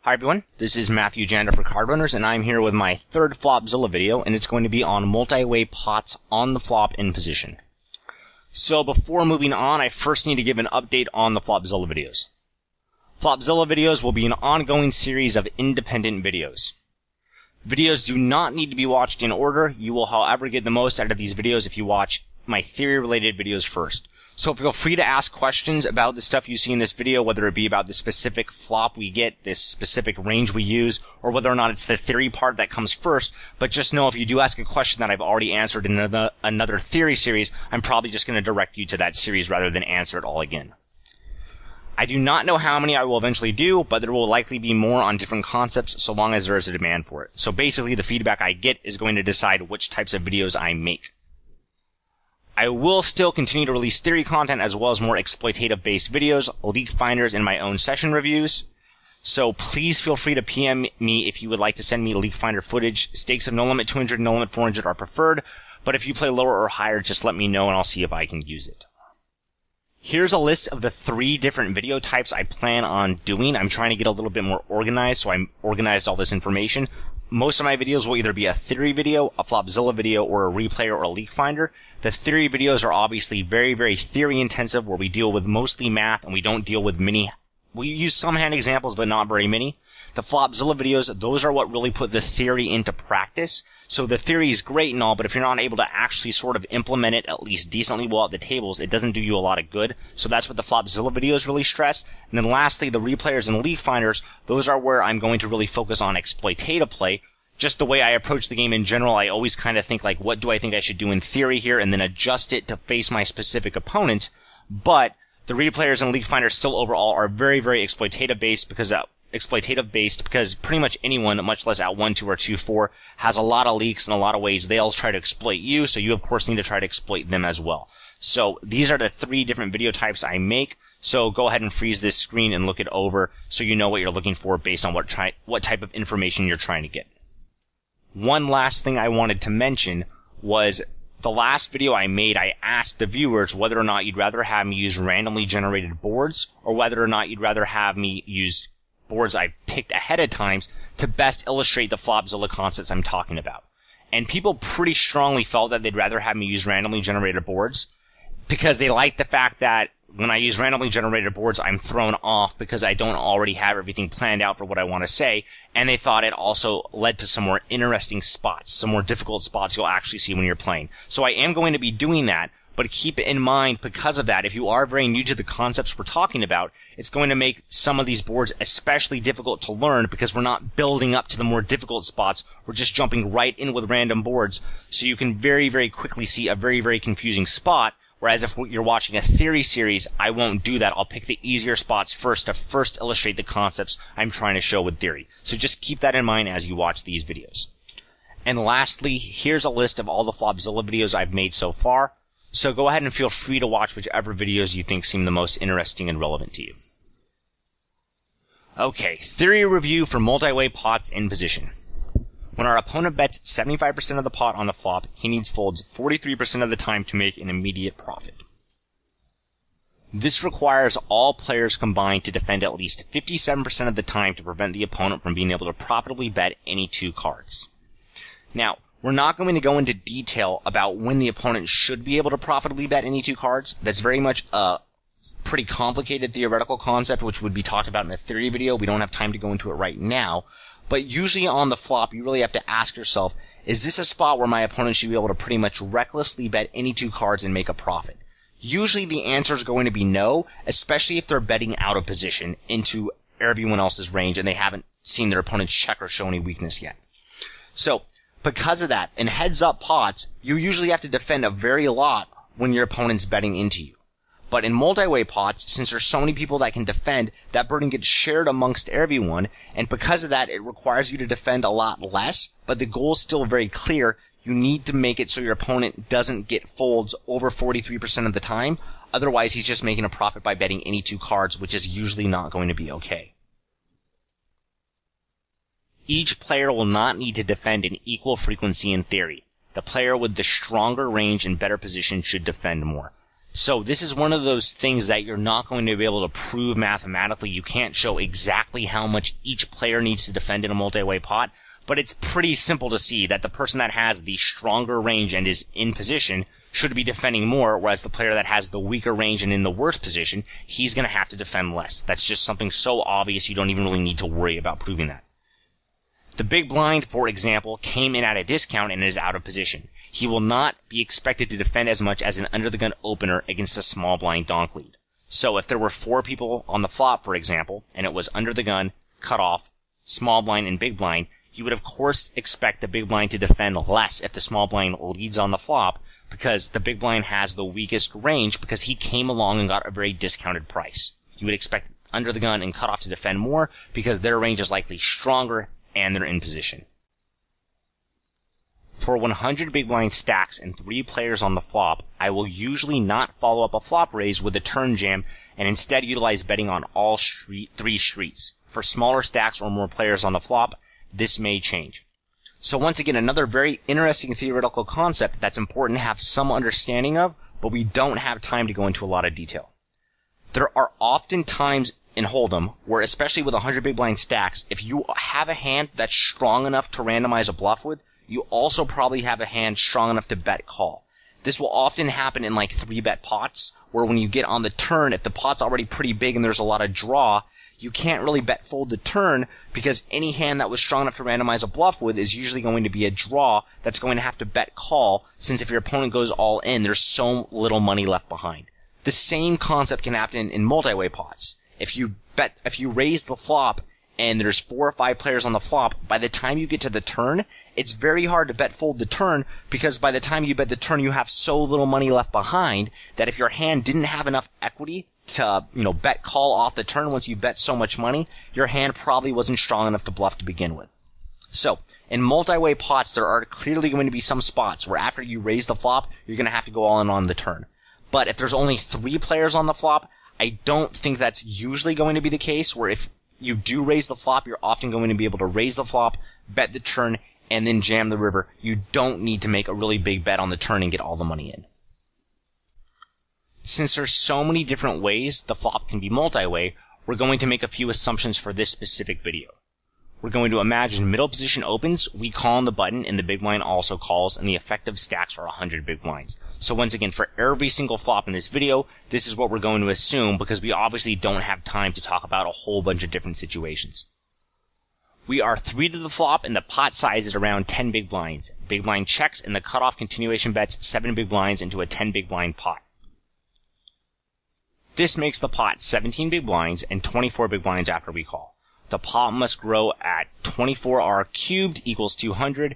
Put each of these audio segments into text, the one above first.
Hi everyone, this is Matthew Janda for Card Runners, and I'm here with my third Flopzilla video, and it's going to be on multi-way pots on the flop in position. So before moving on, I first need to give an update on the Flopzilla videos. Flopzilla videos will be an ongoing series of independent videos. Videos do not need to be watched in order. You will, however, get the most out of these videos if you watch my theory-related videos first. So feel free to ask questions about the stuff you see in this video, whether it be about the specific flop we get, this specific range we use, or whether or not it's the theory part that comes first. But just know if you do ask a question that I've already answered in another theory series, I'm probably just going to direct you to that series rather than answer it all again. I do not know how many I will eventually do, but there will likely be more on different concepts so long as there is a demand for it. So basically the feedback I get is going to decide which types of videos I make. I will still continue to release theory content as well as more exploitative-based videos, leak finders, and my own session reviews. So please feel free to PM me if you would like to send me leak finder footage. Stakes of no limit 200, no limit 400 are preferred, but if you play lower or higher, just let me know and I'll see if I can use it. Here's a list of the 3 different video types I plan on doing. I'm trying to get a little bit more organized, so I organized all this information. Most of my videos will either be a theory video, a Flopzilla video, or a replayer or a leak finder. The theory videos are obviously very, very theory intensive, where we deal with mostly math and we don't deal with many. We use some hand examples, but not very many. The Flopzilla videos, those are what really put the theory into practice. So the theory is great and all, but if you're not able to actually sort of implement it at least decently well at the tables, it doesn't do you a lot of good. So that's what the Flopzilla videos really stress. And then lastly, the replayers and leak finders, those are where I'm going to really focus on exploitative play. Just the way I approach the game in general, I always kind of think like, what do I think I should do in theory here, and then adjust it to face my specific opponent. But the replayers and leak finders still overall are very, very exploitative based because pretty much anyone, much less at 1, 2, or 2, 4, has a lot of leaks and a lot of ways they'll try to exploit you, so you of course need to try to exploit them as well. So these are the 3 different video types I make. So go ahead and freeze this screen and look it over so you know what you're looking for based on what type of information you're trying to get. One last thing I wanted to mention was the last video I made, I asked the viewers whether or not you'd rather have me use randomly generated boards or whether or not you'd rather have me use boards I've picked ahead of times to best illustrate the Flopzilla concepts I'm talking about. And people pretty strongly felt that they'd rather have me use randomly generated boards because they like the fact that when I use randomly generated boards, I'm thrown off because I don't already have everything planned out for what I want to say, and they thought it also led to some more interesting spots, some more difficult spots you'll actually see when you're playing. So I am going to be doing that, but keep it in mind because of that, if you are very new to the concepts we're talking about, it's going to make some of these boards especially difficult to learn because we're not building up to the more difficult spots, we're just jumping right in with random boards, so you can very, very quickly see a very, very confusing spot. Whereas if you're watching a theory series, I won't do that. I'll pick the easier spots first to first illustrate the concepts I'm trying to show with theory. So just keep that in mind as you watch these videos. And lastly, here's a list of all the Flopzilla videos I've made so far. So go ahead and feel free to watch whichever videos you think seem the most interesting and relevant to you. Okay, theory review for multi-way pots in position. When our opponent bets 75% of the pot on the flop, he needs folds 43% of the time to make an immediate profit. This requires all players combined to defend at least 57% of the time to prevent the opponent from being able to profitably bet any 2 cards. Now, we're not going to go into detail about when the opponent should be able to profitably bet any 2 cards. That's very much a pretty complicated theoretical concept which would be talked about in a theory video. We don't have time to go into it right now. But usually on the flop, you really have to ask yourself, is this a spot where my opponent should be able to pretty much recklessly bet any 2 cards and make a profit? Usually the answer is going to be no, especially if they're betting out of position into everyone else's range and they haven't seen their opponent's check or show any weakness yet. So, because of that, in heads-up pots, you usually have to defend a very lot when your opponent's betting into you. But in multi-way pots, since there's so many people that can defend, that burden gets shared amongst everyone, and because of that, it requires you to defend a lot less, but the goal is still very clear. You need to make it so your opponent doesn't get folds over 43% of the time, otherwise he's just making a profit by betting any 2 cards, which is usually not going to be okay. Each player will not need to defend in equal frequency in theory. The player with the stronger range and better position should defend more. So this is one of those things that you're not going to be able to prove mathematically. You can't show exactly how much each player needs to defend in a multi-way pot, but it's pretty simple to see that the person that has the stronger range and is in position should be defending more, whereas the player that has the weaker range and in the worst position, he's going to have to defend less. That's just something so obvious you don't even really need to worry about proving that. The big blind, for example, came in at a discount and is out of position. He will not be expected to defend as much as an under-the-gun opener against a small blind donk lead. So if there were 4 people on the flop, for example, and it was under the gun, cutoff, small blind, and big blind, you would of course expect the big blind to defend less if the small blind leads on the flop, because the big blind has the weakest range because he came along and got a very discounted price. You would expect under the gun and cutoff to defend more because their range is likely stronger and they're in position. For 100 big blind stacks and 3 players on the flop, I will usually not follow up a flop raise with a turn jam and instead utilize betting on all 3 streets. For smaller stacks or more players on the flop, this may change. So once again, another very interesting theoretical concept that's important to have some understanding of, but we don't have time to go into a lot of detail. There are often times in Hold'em where, especially with 100 big blind stacks, if you have a hand that's strong enough to randomize a bluff with, you also probably have a hand strong enough to bet call. This will often happen in like 3-bet pots, where when you get on the turn, if the pot's already pretty big and there's a lot of draw, you can't really bet fold the turn because any hand that was strong enough to randomize a bluff with is usually going to be a draw that's going to have to bet call, since if your opponent goes all in, there's so little money left behind. The same concept can happen in multi-way pots. If you raise the flop and there's 4 or 5 players on the flop, by the time you get to the turn, it's very hard to bet fold the turn because by the time you bet the turn, you have so little money left behind that if your hand didn't have enough equity to, bet call off the turn once you bet so much money, your hand probably wasn't strong enough to bluff to begin with. So, in multi-way pots, there are clearly going to be some spots where after you raise the flop, you're going to have to go all in on the turn. But if there's only 3 players on the flop, I don't think that's usually going to be the case, where if you do raise the flop, you're often going to be able to raise the flop, bet the turn, and then jam the river. You don't need to make a really big bet on the turn and get all the money in. Since there's so many different ways the flop can be multi-way, we're going to make a few assumptions for this specific video. We're going to imagine middle position opens, we call on the button, and the big blind also calls, and the effective stacks are 100 big blinds. So once again, for every single flop in this video, this is what we're going to assume because we obviously don't have time to talk about a whole bunch of different situations. We are 3 to the flop, and the pot size is around 10 big blinds. Big blind checks, and the cutoff continuation bets 7 big blinds into a 10 big blind pot. This makes the pot 17 big blinds and 24 big blinds after we call. The pot must grow at 24R cubed equals 200,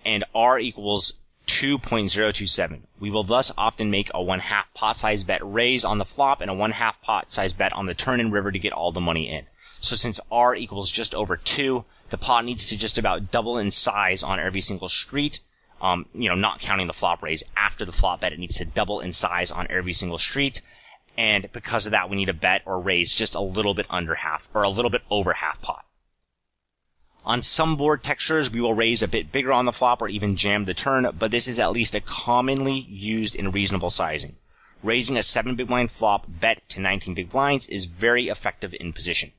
and R equals 2.027. We will thus often make a 1/2 pot size bet raise on the flop and a 1/2 pot size bet on the turn and river to get all the money in. So since R equals just over 2, the pot needs to just about double in size on every single street. Not counting the flop raise. After the flop bet, it needs to double in size on every single street. And because of that, we need to bet or raise just a little bit under half, or a little bit over half pot. On some board textures, we will raise a bit bigger on the flop or even jam the turn, but this is at least a commonly used and reasonable sizing. Raising a 7 big blind flop bet to 19 big blinds is very effective in position.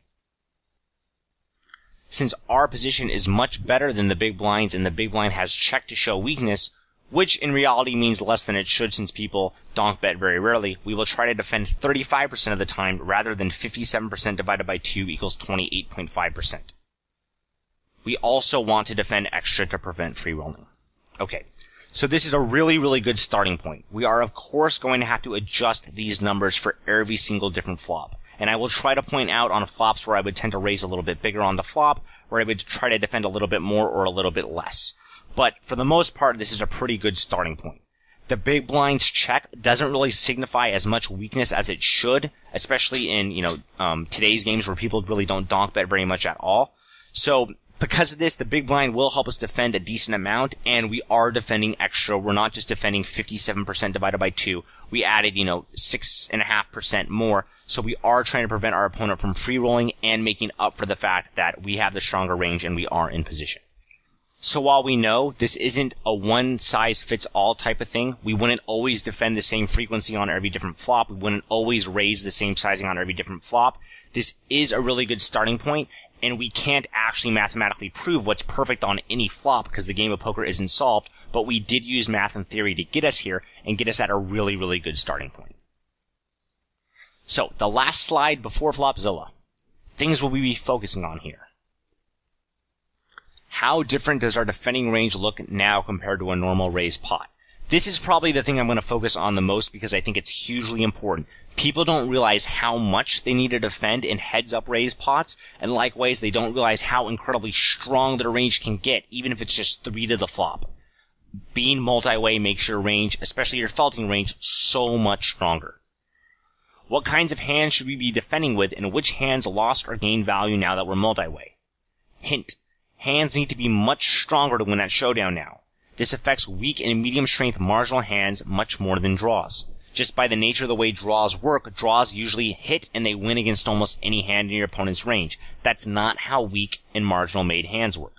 Since our position is much better than the big blinds and the big blind has checked to show weakness, which in reality means less than it should since people donk bet very rarely, we will try to defend 35% of the time rather than 57% divided by 2 equals 28.5%. We also want to defend extra to prevent free rolling. Okay, so this is a really, really good starting point. We are of course going to have to adjust these numbers for every single different flop. And I will try to point out on flops where I would tend to raise a little bit bigger on the flop, where I would try to defend a little bit more or a little bit less. But for the most part, this is a pretty good starting point. The big blind's check doesn't really signify as much weakness as it should, especially in, today's games where people really don't donk bet very much at all. So because of this, the big blind will help us defend a decent amount, and we are defending extra. We're not just defending 57% divided by 2. We added, 6.5% more. So we are trying to prevent our opponent from free rolling and making up for the fact that we have the stronger range and we are in position. So while we know this isn't a one-size-fits-all type of thing, we wouldn't always defend the same frequency on every different flop, we wouldn't always raise the same sizing on every different flop, this is a really good starting point, and we can't actually mathematically prove what's perfect on any flop because the game of poker isn't solved, but we did use math and theory to get us here and get us at a really, really good starting point. So, the last slide before Flopzilla. Things will we be focusing on here? How different does our defending range look now compared to a normal raised pot? This is probably the thing I'm going to focus on the most because I think it's hugely important. People don't realize how much they need to defend in heads-up raised pots, and likewise, they don't realize how incredibly strong their range can get, even if it's just 3 to the flop. Being multi-way makes your range, especially your faulting range, so much stronger. What kinds of hands should we be defending with, and which hands lost or gained value now that we're multi-way? Hint. Hands need to be much stronger to win at showdown now. This affects weak and medium strength marginal hands much more than draws. Just by the nature of the way draws work, draws usually hit and they win against almost any hand in your opponent's range. That's not how weak and marginal made hands work.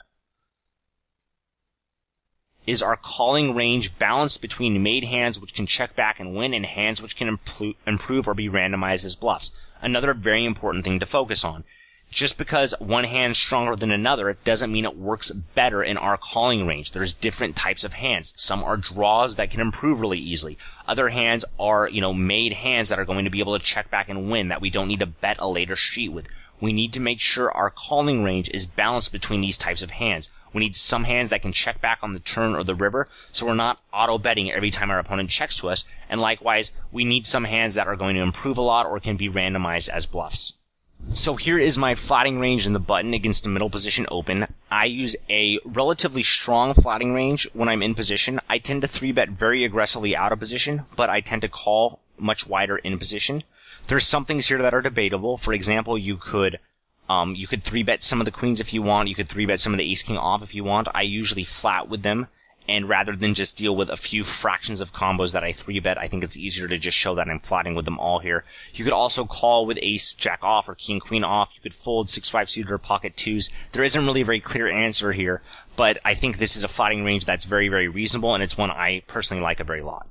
Is our calling range balanced between made hands which can check back and win and hands which can improve or be randomized as bluffs? Another very important thing to focus on. Just because one hand's stronger than another, it doesn't mean it works better in our calling range. There's different types of hands. Some are draws that can improve really easily. Other hands are, made hands that are going to be able to check back and win that we don't need to bet a later street with. We need to make sure our calling range is balanced between these types of hands. We need some hands that can check back on the turn or the river, so we're not auto-betting every time our opponent checks to us. And likewise, we need some hands that are going to improve a lot or can be randomized as bluffs. So here is my flatting range in the button against a middle position open. I use a relatively strong flatting range when I'm in position. I tend to 3-bet very aggressively out of position, but I tend to call much wider in position. There's some things here that are debatable. For example, you could 3-bet some of the queens if you want. You could 3-bet some of the ace-king off if you want. I usually flat with them. And rather than just deal with a few fractions of combos that I 3-bet, I think it's easier to just show that I'm flatting with them all here. You could also call with ace, jack off, or king, queen off. You could fold 6-5 suited or pocket twos. There isn't really a very clear answer here, but I think this is a flatting range that's very, very reasonable, and it's one I personally like a very lot.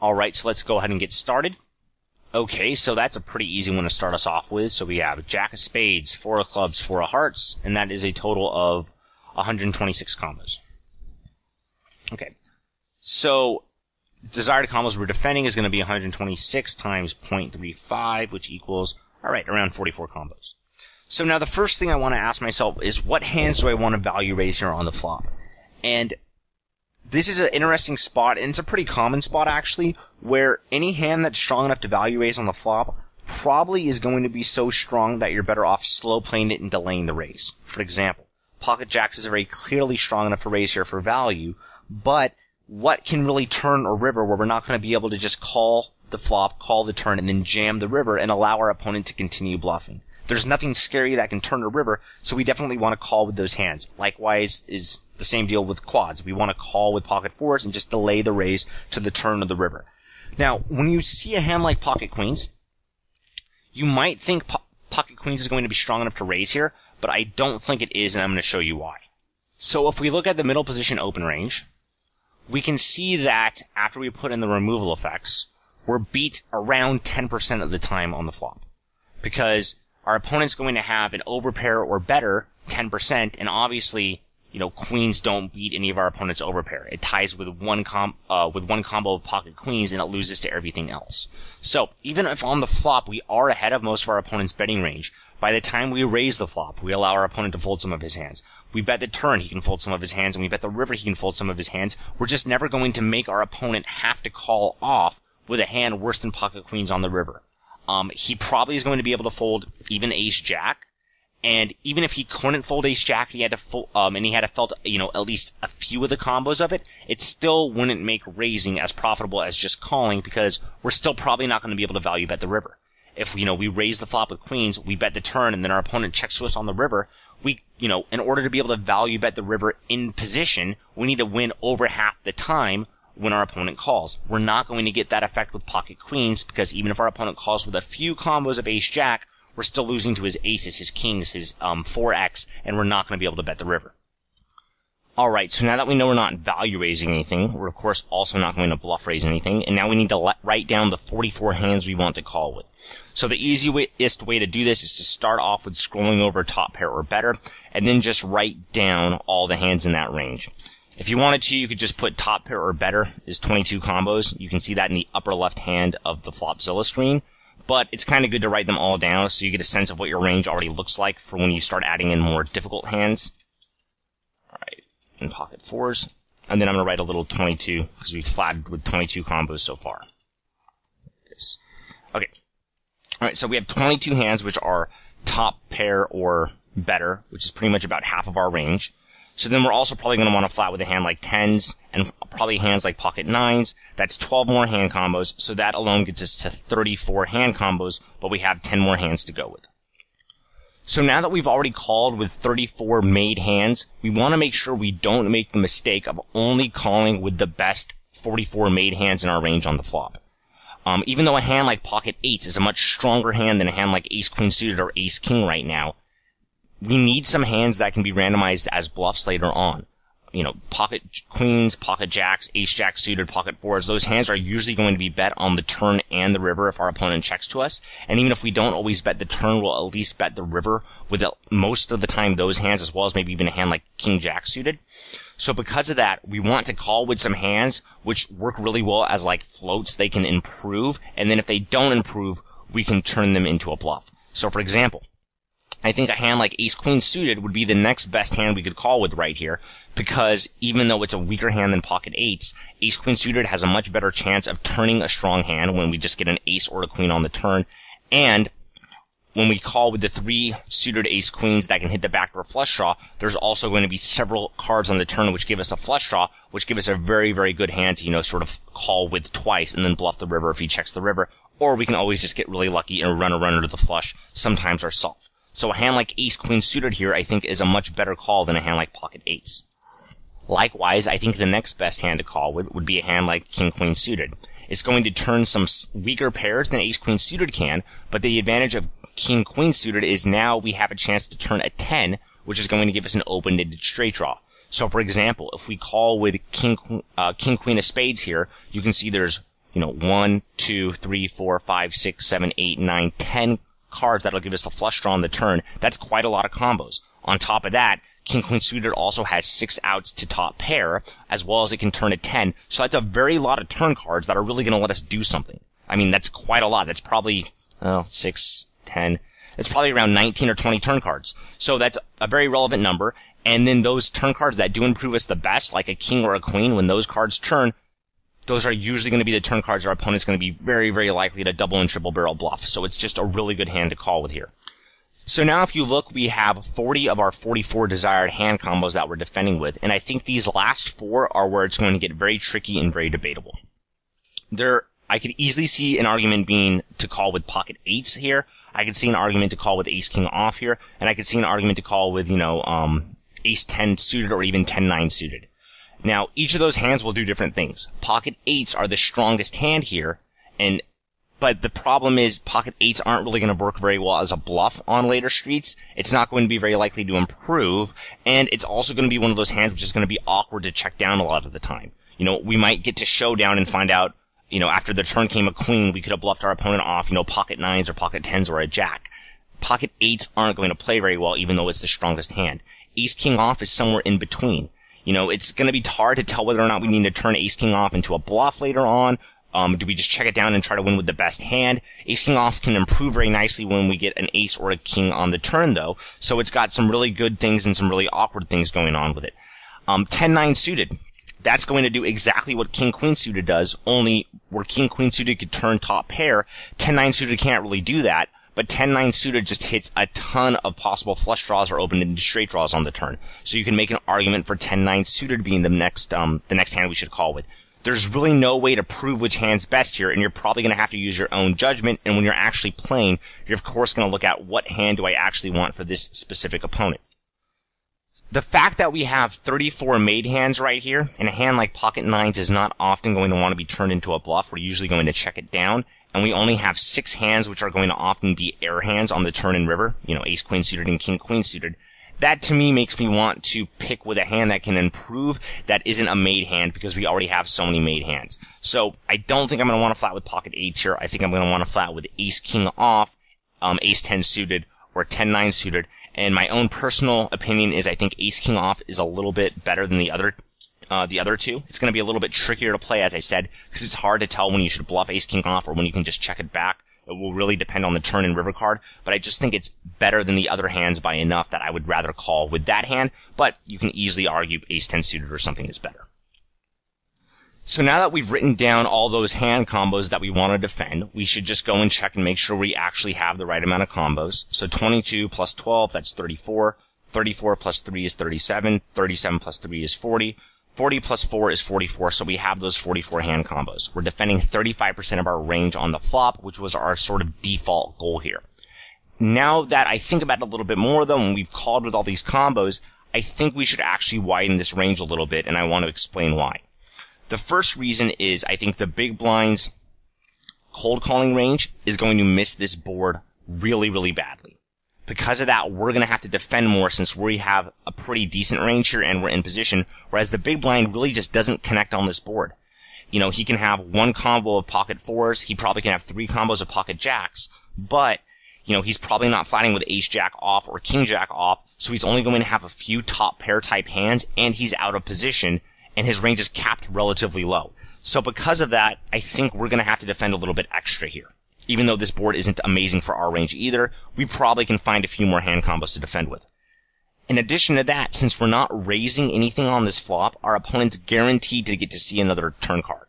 Alright, so let's go ahead and get started. Okay, so that's a pretty easy one to start us off with. So we have jack of spades, 4 of clubs, 4 of hearts, and that is a total of 126 combos. Okay, so desired combos we're defending is going to be 126 times 0.35, which equals, alright, around 44 combos. So now the first thing I want to ask myself is, what hands do I want to value raise here on the flop? And this is an interesting spot, and it's a pretty common spot actually, where any hand that's strong enough to value raise on the flop probably is going to be so strong that you're better off slow playing it and delaying the raise. For example, pocket jacks is very clearly strong enough to raise here for value, but what can really turn a river where we're not going to be able to just call the flop, call the turn, and then jam the river and allow our opponent to continue bluffing? There's nothing scary that can turn a river, so we definitely want to call with those hands. Likewise is the same deal with quads. We want to call with pocket fours and just delay the raise to the turn of the river. Now, when you see a hand like pocket queens, you might think pocket queens is going to be strong enough to raise here, but I don't think it is, and I'm going to show you why. So if we look at the middle position open range, we can see that after we put in the removal effects, we're beat around 10% of the time on the flop. Because our opponent's going to have an overpair or better 10%, and obviously, queens don't beat any of our opponent's overpair. It ties with one combo of pocket queens, and it loses to everything else. So, even if on the flop we are ahead of most of our opponent's betting range, by the time we raise the flop, we allow our opponent to fold some of his hands. We bet the turn, he can fold some of his hands, and we bet the river, he can fold some of his hands. We're just never going to make our opponent have to call off with a hand worse than pocket queens on the river. He probably is going to be able to fold even ace-jack, and even if he couldn't fold ace-jack, he had to fold, and he had to felt, at least a few of the combos of it, it still wouldn't make raising as profitable as just calling, because we're still probably not going to be able to value bet the river. If, we raise the flop with queens, we bet the turn, and then our opponent checks to us on the river, we, in order to be able to value bet the river in position, we need to win over half the time when our opponent calls. We're not going to get that effect with pocket queens, because even if our opponent calls with a few combos of ace-jack, we're still losing to his aces, his kings, his 4x, and we're not going to be able to bet the river. Alright, so now that we know we're not value raising anything, we're of course also not going to bluff raise anything, and now we need to write down the 44 hands we want to call with. So the easiest way to do this is to start off with scrolling over top pair or better, and then just write down all the hands in that range. If you wanted to, you could just put top pair or better is 22 combos. You can see that in the upper left hand of the Flopzilla screen, but it's kind of good to write them all down so you get a sense of what your range already looks like for when you start adding in more difficult hands. And pocket fours, and then I'm going to write a little 22 because we've flatted with 22 combos so far. This. Okay. Alright, so we have 22 hands which are top pair or better, which is pretty much about half of our range. So then we're also probably going to want to flat with a hand like 10s and probably hands like pocket 9s. That's 12 more hand combos, so that alone gets us to 34 hand combos, but we have 10 more hands to go with. So now that we've already called with 34 made hands, we want to make sure we don't make the mistake of only calling with the best 44 made hands in our range on the flop. Even though a hand like pocket 8s is a much stronger hand than a hand like ace queen suited or ace king right now, we need some hands that can be randomized as bluffs later on. You know, pocket queens, pocket jacks, ace jack suited, pocket fours, those hands are usually going to be bet on the turn and the river if our opponent checks to us. And even if we don't always bet the turn, we'll at least bet the river with most of the time those hands, as well as maybe even a hand like king jack suited. So because of that, we want to call with some hands which work really well as like floats. They can improve, and then if they don't improve, we can turn them into a bluff. So for example, I think a hand like ace-queen suited would be the next best hand we could call with right here, because even though it's a weaker hand than pocket eights, ace-queen suited has a much better chance of turning a strong hand when we just get an ace or a queen on the turn, and when we call with the 3 suited ace-queens that can hit the backdoor flush draw, there's also going to be several cards on the turn which give us a flush draw, which give us a very, very good hand to, sort of call with twice and then bluff the river if he checks the river, or we can always just get really lucky and run a runner to the flush, sometimes our solve. So a hand like ace-queen suited here, I think, is a much better call than a hand like pocket eights. Likewise, I think the next best hand to call with would be a hand like king-queen suited. It's going to turn some weaker pairs than ace-queen suited can, but the advantage of king-queen suited is now we have a chance to turn a 10, which is going to give us an open-ended straight draw. So, for example, if we call with king-queen of spades here, you can see there's, 1, 2, 3, 4, 5, 6, 7, 8, 9, 10 cards that'll give us a flush draw on the turn. That's quite a lot of combos. On top of that, king-queen suited also has 6 outs to top pair, as well as it can turn a 10. So that's a very lot of turn cards that are really going to let us do something. I mean, that's quite a lot. That's probably, 6, 10. It's probably around 19 or 20 turn cards. So that's a very relevant number. And then those turn cards that do improve us the best, like a king or a queen, when those cards turn, those are usually going to be the turn cards our opponent's going to be very, very likely to double and triple barrel bluff. So it's just a really good hand to call with here. So now if you look, we have 40 of our 44 desired hand combos that we're defending with. And I think these last 4 are where it's going to get very tricky and very debatable. I could easily see an argument being to call with pocket eights here. I could see an argument to call with ace-king off here. And I could see an argument to call with, ace-10 suited or even 10-9 suited. Now, each of those hands will do different things. Pocket eights are the strongest hand here, but the problem is pocket eights aren't really going to work very well as a bluff on later streets. It's not going to be very likely to improve, and it's also going to be one of those hands which is going to be awkward to check down a lot of the time. We might get to showdown and find out, after the turn came a queen, we could have bluffed our opponent off, pocket 9s or pocket 10s or a jack. Pocket eights aren't going to play very well, even though it's the strongest hand. Ace-king off is somewhere in between. It's going to be hard to tell whether or not we need to turn ace-king off into a bluff later on. Do we just check it down and try to win with the best hand? Ace-king off can improve very nicely when we get an ace or a king on the turn, though. So it's got some really good things and some really awkward things going on with it. 10-9 suited. That's going to do exactly what king-queen suited does, only where king-queen suited could turn top pair, 10-9 suited can't really do that. But 10-9 suited just hits a ton of possible flush draws or open-ended straight draws on the turn. So you can make an argument for 10-9 suited being the next hand we should call with. There's really no way to prove which hand's best here, and you're probably going to have to use your own judgment, and when you're actually playing, you're of course going to look at what hand do I actually want for this specific opponent. The fact that we have 34 made hands right here, and a hand like pocket 9s is not often going to want to be turned into a bluff. We're usually going to check it down. And we only have 6 hands which are going to often be air hands on the turn and river, ace-queen suited and king-queen suited. that to me makes me want to pick with a hand that can improve that isn't a made hand, because we already have so many made hands. So I don't think I'm going to want to flat with pocket 8 here. I think I'm going to want to flat with ace king off, ace 10 suited, or 10-9 suited. And my own personal opinion is I think ace king off is a little bit better than the other two. It's going to be a little bit trickier to play, as I said, because it's hard to tell when you should bluff ace king off or when you can just check it back. It will really depend on the turn and river card, but I just think it's better than the other hands by enough that I would rather call with that hand, but you can easily argue ace 10 suited or something is better. So now that we've written down all those hand combos that we want to defend, we should just go and check and make sure we actually have the right amount of combos. So 22 plus 12, that's 34. 34 plus 3 is 37. 37 plus 3 is 40. 40 plus 4 is 44, so we have those 44 hand combos. We're defending 35% of our range on the flop, which was our sort of default goal here. Now that I think about it a little bit more, though, when we've called with all these combos, I think we should actually widen this range a little bit, and I want to explain why. The first reason is I think the big blind's cold calling range is going to miss this board really, really badly. Because of that, we're going to have to defend more since we have a pretty decent range here and we're in position, whereas the big blind really just doesn't connect on this board. You know, he can have one combo of pocket 4s, he probably can have 3 combos of pocket jacks, but, you know, he's probably not fighting with ace jack off or king jack off, so he's only going to have a few top pair type hands, and he's out of position, and his range is capped relatively low. So because of that, I think we're going to have to defend a little bit extra here. Even though this board isn't amazing for our range either, we probably can find a few more hand combos to defend with. In addition to that, since we're not raising anything on this flop, our opponent's guaranteed to get to see another turn card.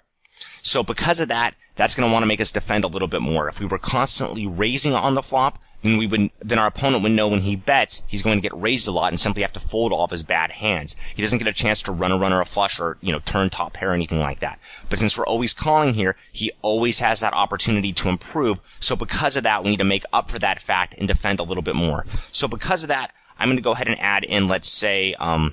So because of that, that's going to want to make us defend a little bit more. If we were constantly raising on the flop, then our opponent would know when he bets, he's going to get raised a lot and simply have to fold all of his bad hands. He doesn't get a chance to run a runner, a flush, or, you know, turn top pair or anything like that. But since we're always calling here, he always has that opportunity to improve. So because of that, we need to make up for that fact and defend a little bit more. So because of that, I'm going to go ahead and add in, let's just say I'm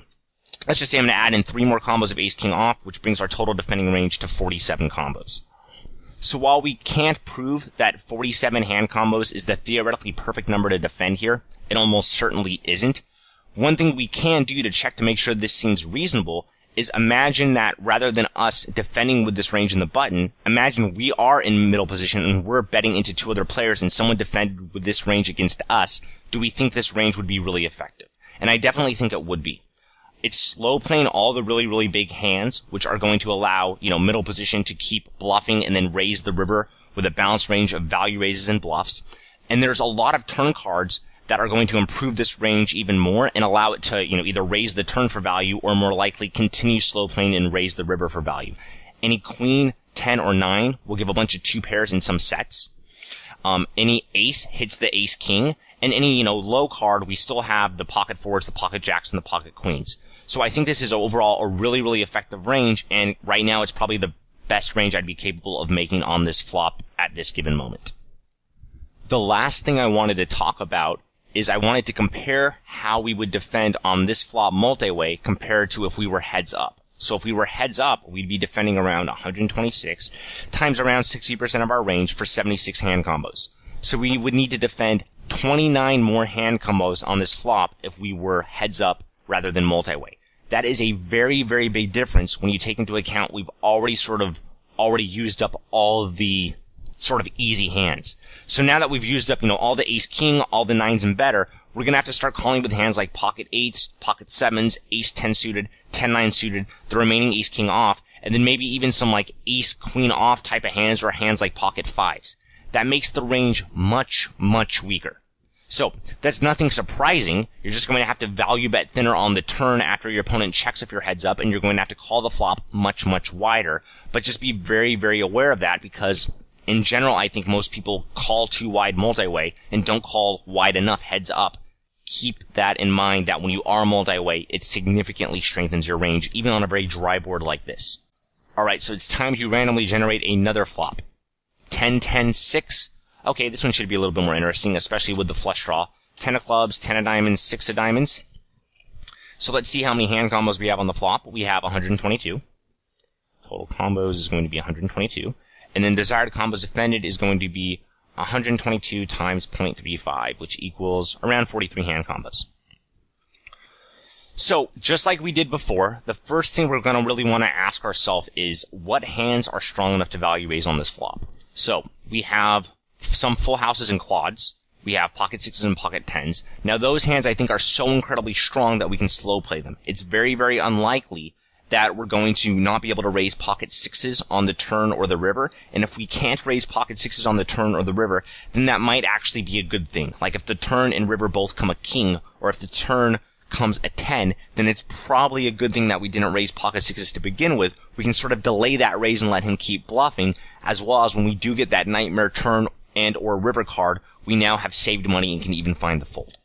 going to add in 3 more combos of ace king off, which brings our total defending range to 47 combos. So while we can't prove that 47 hand combos is the theoretically perfect number to defend here, it almost certainly isn't. One thing we can do to check to make sure this seems reasonable is imagine that rather than us defending with this range in the button, imagine we are in middle position and we're betting into 2 other players and someone defended with this range against us. Do we think this range would be really effective? And I definitely think it would be. It's slow playing all the really, really big hands, which are going to allow, you know, middle position to keep bluffing and then raise the river with a balanced range of value raises and bluffs. And there's a lot of turn cards that are going to improve this range even more and allow it to, you know, either raise the turn for value or more likely continue slow playing and raise the river for value. Any queen, 10, or 9 will give a bunch of 2 pairs in some sets. Any ace hits the ace king, and any, you know, low card, we still have the pocket 4s, the pocket jacks, and the pocket queens. So I think this is overall a really, really effective range, and right now it's probably the best range I'd be capable of making on this flop at this given moment. The last thing I wanted to talk about is I wanted to compare how we would defend on this flop multi-way compared to if we were heads up. So if we were heads up, we'd be defending around 126 times around 60% of our range for 76 hand combos. So we would need to defend 29 more hand combos on this flop if we were heads up rather than multi-way. That is a very, very big difference when you take into account we've already used up all of the sort of easy hands. So now that we've used up, you know, all the ace king, all the 9s and better, we're gonna have to start calling with hands like pocket 8s, pocket 7s, ace 10 suited, 10-9 suited, the remaining ace king off, and then maybe even some like ace queen off type of hands or hands like pocket 5s. That makes the range much, much weaker. So, that's nothing surprising. You're just going to have to value bet thinner on the turn after your opponent checks if you're heads up, and you're going to have to call the flop much, much wider. But just be very, very aware of that, because in general, I think most people call too wide multi-way and don't call wide enough heads up. Keep that in mind, that when you are multi-way, it significantly strengthens your range, even on a very dry board like this. Alright, so it's time to randomly generate another flop. 10-10-6. Okay, this one should be a little bit more interesting, especially with the flush draw. 10 of clubs, 10 of diamonds, 6 of diamonds. So let's see how many hand combos we have on the flop. We have 122. Total combos is going to be 122. And then desired combos defended is going to be 122 times 0.35, which equals around 43 hand combos. So, just like we did before, the first thing we're going to really want to ask ourselves is, what hands are strong enough to value raise on this flop? So, we have some full houses and quads. We have pocket sixes and pocket tens. Now, those hands, I think, are so incredibly strong that we can slow play them. It's very, very unlikely that we're going to not be able to raise pocket sixes on the turn or the river. And if we can't raise pocket sixes on the turn or the river, then that might actually be a good thing. Like if the turn and river both come a king, or if the turn comes a 10, then it's probably a good thing that we didn't raise pocket sixes to begin with. We can sort of delay that raise and let him keep bluffing, as well as when we do get that nightmare turn and or river card, we now have saved money and can even find the fold.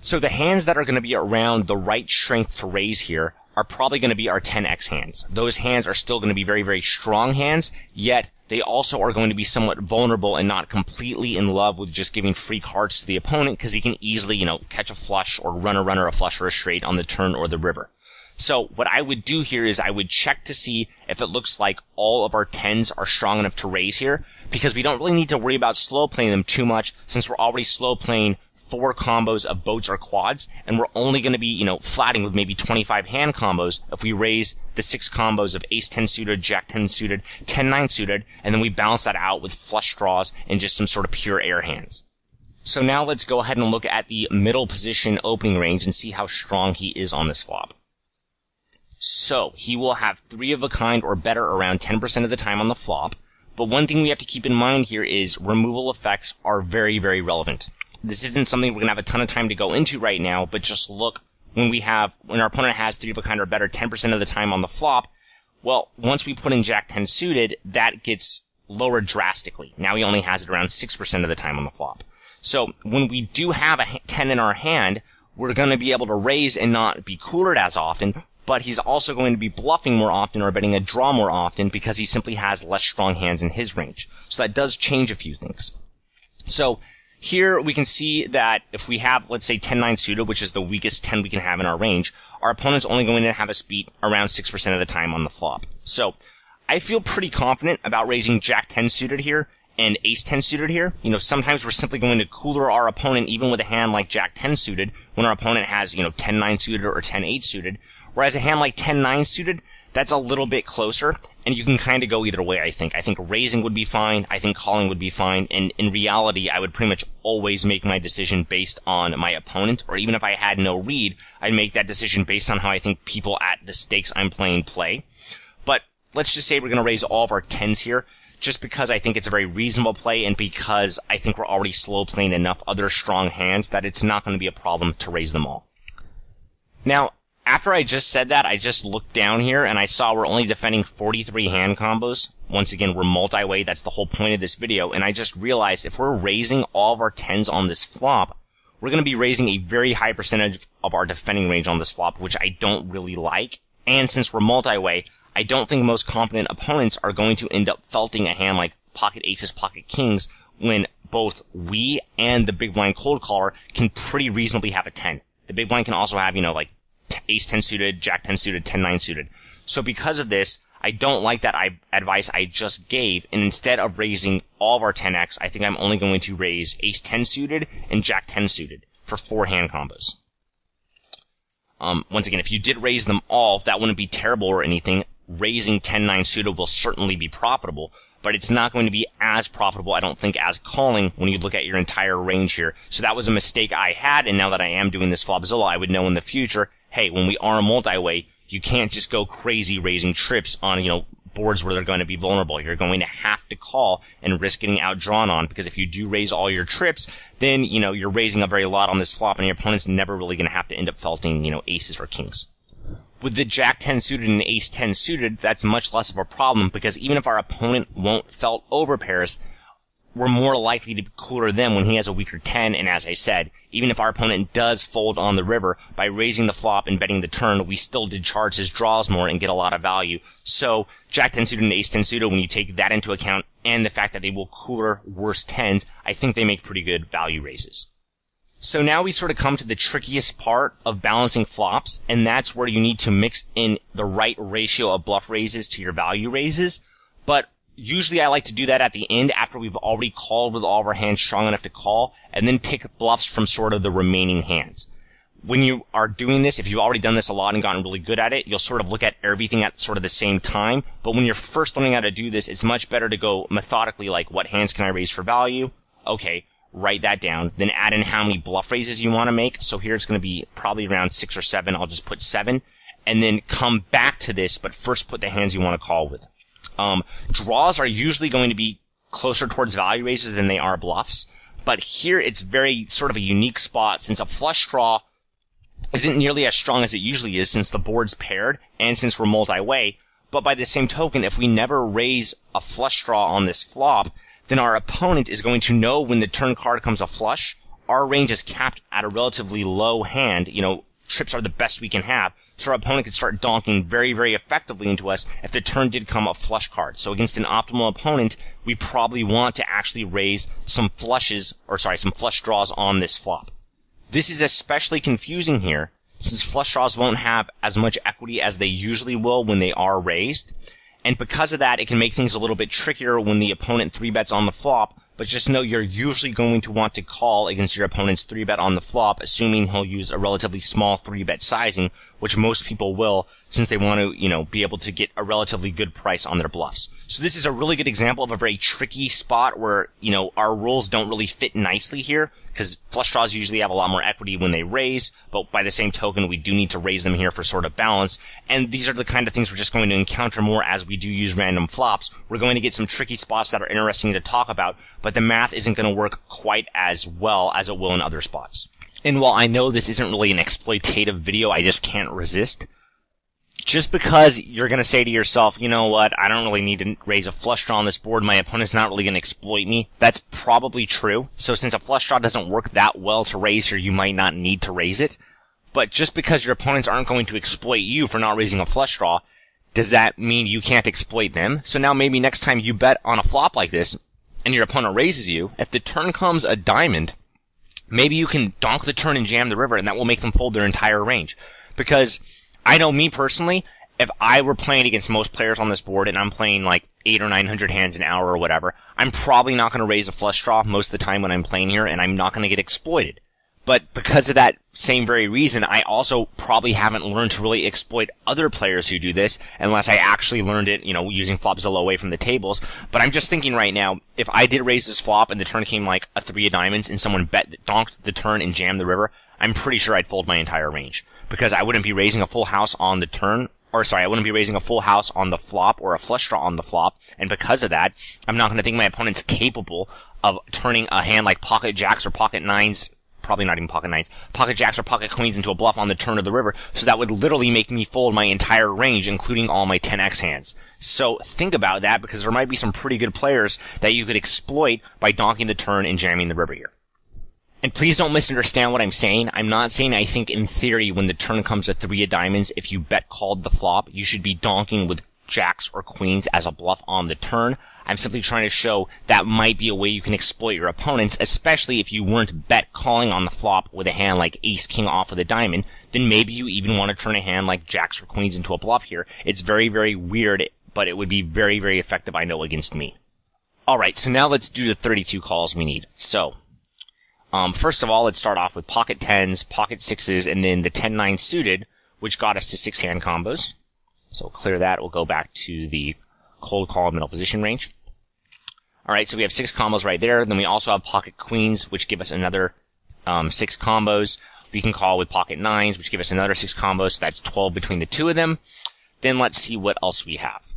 So the hands that are going to be around the right strength to raise here are probably going to be our 10x hands. Those hands are still going to be very, very strong hands, yet they also are going to be somewhat vulnerable and not completely in love with just giving free cards to the opponent, because he can easily, catch a flush or run a runner, a flush, or a straight on the turn or the river. So what I would do here is I would check to see if it looks like all of our 10s are strong enough to raise here, because we don't really need to worry about slow playing them too much, since we're already slow playing 4 combos of boats or quads, and we're only going to be, flatting with maybe 25 hand combos if we raise the 6 combos of ace-10 suited, jack-10 suited, 10-9 suited, and then we balance that out with flush draws and just some sort of pure air hands. So now let's go ahead and look at the middle position opening range and see how strong he is on this flop. So, he will have 3 of a kind or better around 10% of the time on the flop, but one thing we have to keep in mind here is removal effects are very, very relevant. This isn't something we're going to have a ton of time to go into right now, but just look, when our opponent has 3 of a kind or better 10% of the time on the flop, well, once we put in jack-10 suited, that gets lowered drastically. Now he only has it around 6% of the time on the flop. So, when we do have a 10 in our hand, we're going to be able to raise and not be coolered as often, but he's also going to be bluffing more often or betting a draw more often because he simply has less strong hands in his range. So that does change a few things. So here we can see that if we have, let's say, 10-9 suited, which is the weakest 10 we can have in our range, our opponent's only going to have us beat around 6% of the time on the flop. So I feel pretty confident about raising jack-10 suited here and ace-10 suited here. Sometimes we're simply going to cooler our opponent even with a hand like jack-10 suited when our opponent has, 10-9 suited or 10-8 suited. Whereas a hand like 10-9 suited, that's a little bit closer, and you can kind of go either way, I think. I think raising would be fine, I think calling would be fine, and in reality, I would pretty much always make my decision based on my opponent, or even if I had no read, I'd make that decision based on how I think people at the stakes I'm playing play. But let's just say we're going to raise all of our 10s here, just because I think it's a very reasonable play, and because I think we're already slow playing enough other strong hands that it's not going to be a problem to raise them all. Now, after I just said that, I just looked down here and I saw we're only defending 43 hand combos. Once again, we're multi-way. That's the whole point of this video. And I just realized if we're raising all of our 10s on this flop, we're going to be raising a very high percentage of our defending range on this flop, which I don't really like. And since we're multi-way, I don't think most competent opponents are going to end up felting a hand like pocket aces, pocket kings, when both we and the big blind cold caller can pretty reasonably have a 10. The big blind can also have, like ace-10 suited, jack-10 suited, 10-9 suited. So because of this, I don't like that advice I just gave, and instead of raising all of our 10x, I think I'm only going to raise ace-10 suited and jack-10 suited for 4 hand combos. Once again, if you did raise them all, that wouldn't be terrible or anything. Raising 10-9 suited will certainly be profitable, but it's not going to be as profitable, I don't think, as calling when you look at your entire range here. So that was a mistake I had, and now that I am doing this Flopzilla, I would know in the future, hey, when we are a multi-way, you can't just go crazy raising trips on, boards where they're going to be vulnerable. You're going to have to call and risk getting outdrawn on, because if you do raise all your trips, then, you're raising a very lot on this flop, and your opponent's never really going to have to end up felting, aces or kings. With the jack-10 suited and ace-10 suited, that's much less of a problem, because even if our opponent won't felt over pairs, we're more likely to cooler them when he has a weaker 10, and as I said, even if our opponent does fold on the river, by raising the flop and betting the turn, we still did charge his draws more and get a lot of value. So, jack-10 suited and ace-10 suited, when you take that into account, and the fact that they will cooler worse 10s, I think they make pretty good value raises. So now we sort of come to the trickiest part of balancing flops, and that's where you need to mix in the right ratio of bluff raises to your value raises. But usually I like to do that at the end after we've already called with all of our hands strong enough to call, and then pick bluffs from sort of the remaining hands. when you are doing this, if you've already done this a lot and gotten really good at it, you'll sort of look at everything at sort of the same time. But when you're first learning how to do this, it's much better to go methodically, like, what hands can I raise for value? Okay, write that down. Then add in how many bluff raises you want to make. So here it's going to be probably around 6 or 7. I'll just put 7. And then come back to this, but first put the hands you want to call with. Draws are usually going to be closer towards value raises than they are bluffs. But here it's very sort of a unique spot, since a flush draw isn't nearly as strong as it usually is, since the board's paired and since we're multi-way. But by the same token, if we never raise a flush draw on this flop, then our opponent is going to know when the turn card comes a flush. Our range is capped at a relatively low hand. You know, trips are the best we can have. So our opponent could start donking very, very effectively into us if the turn did come a flush card. So against an optimal opponent, we probably want to actually raise some flushes, some flush draws on this flop. This is especially confusing here, since flush draws won't have as much equity as they usually will when they are raised. And because of that, it can make things a little bit trickier when the opponent 3-bets on the flop, but just know you're usually going to want to call against your opponent's 3-bet on the flop, assuming he'll use a relatively small 3-bet sizing, which most people will, since they want to, be able to get a relatively good price on their bluffs. So this is a really good example of a very tricky spot where, our rules don't really fit nicely here, because flush draws usually have a lot more equity when they raise, but by the same token, we do need to raise them here for sort of balance. And these are the kind of things we're just going to encounter more as we do use random flops. We're going to get some tricky spots that are interesting to talk about, but the math isn't going to work quite as well as it will in other spots. And while I know this isn't really an exploitative video, I just can't resist. Just because you're going to say to yourself, you know what, I don't really need to raise a flush draw on this board, my opponent's not really going to exploit me, that's probably true. So since a flush draw doesn't work that well to raise here, you might not need to raise it. But just because your opponents aren't going to exploit you for not raising a flush draw, does that mean you can't exploit them? So now maybe next time you bet on a flop like this, and your opponent raises you, if the turn comes a diamond, maybe you can donk the turn and jam the river, and that will make them fold their entire range. Because I know me personally, if I were playing against most players on this board and I'm playing like 800 or 900 hands an hour or whatever, I'm probably not going to raise a flush draw most of the time when I'm playing here, and I'm not going to get exploited. But because of that same very reason, I also probably haven't learned to really exploit other players who do this, unless I actually learned it, using Flopzilla away from the tables. But I'm just thinking right now, if I did raise this flop and the turn came like a 3 of diamonds and someone donked the turn and jammed the river, I'm pretty sure I'd fold my entire range. Because I wouldn't be raising a full house on the turn, I wouldn't be raising a full house on the flop or a flush draw on the flop, and because of that, I'm not going to think my opponent's capable of turning a hand like pocket jacks or pocket nines, probably not even pocket nines, pocket jacks or pocket queens into a bluff on the turn of the river, so that would literally make me fold my entire range, including all my 10x hands. So think about that, because there might be some pretty good players that you could exploit by donking the turn and jamming the river here. And please don't misunderstand what I'm saying. I'm not saying I think in theory when the turn comes at 3 of diamonds, if you bet called the flop, you should be donking with jacks or queens as a bluff on the turn. I'm simply trying to show that might be a way you can exploit your opponents, especially if you weren't bet calling on the flop with a hand like ace-king off with a diamond. Then maybe you even want to turn a hand like jacks or queens into a bluff here. It's very, very weird, but it would be very, very effective, I know, against me. Alright, so now let's do the 32 calls we need. So first of all, let's start off with pocket 10s, pocket 6s, and then the 10-9 suited, which got us to 6-hand combos. So we'll clear that. We'll go back to the cold call middle position range. Alright, so we have 6 combos right there. Then we also have pocket queens, which give us another 6 combos. We can call with pocket 9s, which give us another 6 combos. So that's 12 between the two of them. Then let's see what else we have.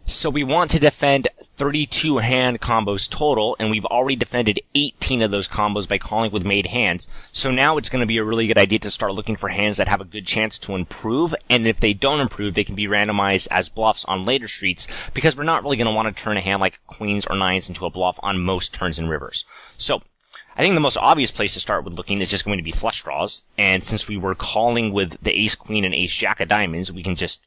So we want to defend 32 hand combos total, and we've already defended 18 of those combos by calling with made hands. So now it's going to be a really good idea to start looking for hands that have a good chance to improve, and if they don't improve, they can be randomized as bluffs on later streets, because we're not really going to want to turn a hand like queens or nines into a bluff on most turns and rivers. So I think the most obvious place to start with looking is just going to be flush draws, and since we were calling with the ace queen and ace jack of diamonds, we can just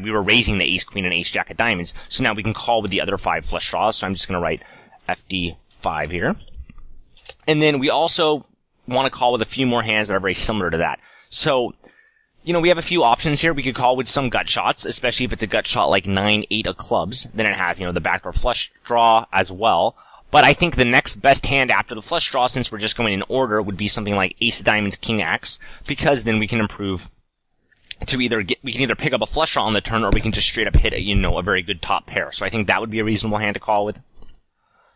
we were raising the ace, queen, and ace, jack of diamonds, so now we can call with the other 5 flush draws, so I'm just going to write FD5 here. And then we also want to call with a few more hands that are very similar to that. So, we have a few options here. We could call with some gut shots, especially if it's a gut shot like 9-8 of clubs. Then it has, the backdoor flush draw as well. But I think the next best hand after the flush draw, since we're just going in order, would be something like Ace of Diamonds, King X, because then we can improve to we can either pick up a flush draw on the turn, or we can just straight up hit a very good top pair. So I think that would be a reasonable hand to call with.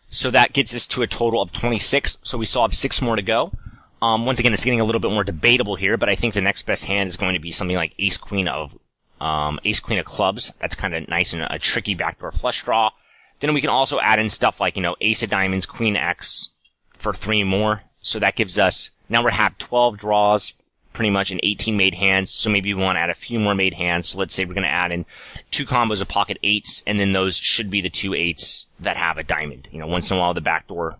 So that gets us to a total of 26. So we still have 6 more to go. Once again, it's getting a little bit more debatable here, but I think the next best hand is going to be something like Ace Queen of Clubs. That's kind of nice and a tricky backdoor flush draw. Then we can also add in stuff like, Ace of Diamonds, Queen X for 3 more. So that gives us, now we have 12 draws, pretty much, in 18 made hands. So maybe we want to add a few more made hands. So let's say we're going to add in 2 combos of pocket 8s, and then those should be the 2 8s that have a diamond. Once in a while the backdoor,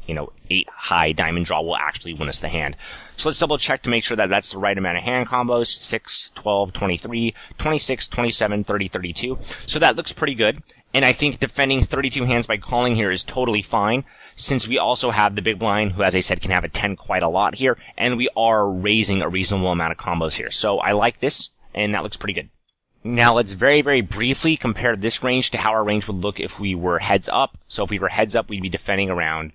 8 high diamond draw will actually win us the hand. So let's double check to make sure that that's the right amount of hand combos. 6, 12, 23, 26, 27, 30, 32. So that looks pretty good. And I think defending 32 hands by calling here is totally fine, since we also have the big blind, who, as I said, can have a 10 quite a lot here, and we are raising a reasonable amount of combos here. So I like this, and that looks pretty good. Now let's very, very briefly compare this range to how our range would look if we were heads up. So if we were heads up, we'd be defending around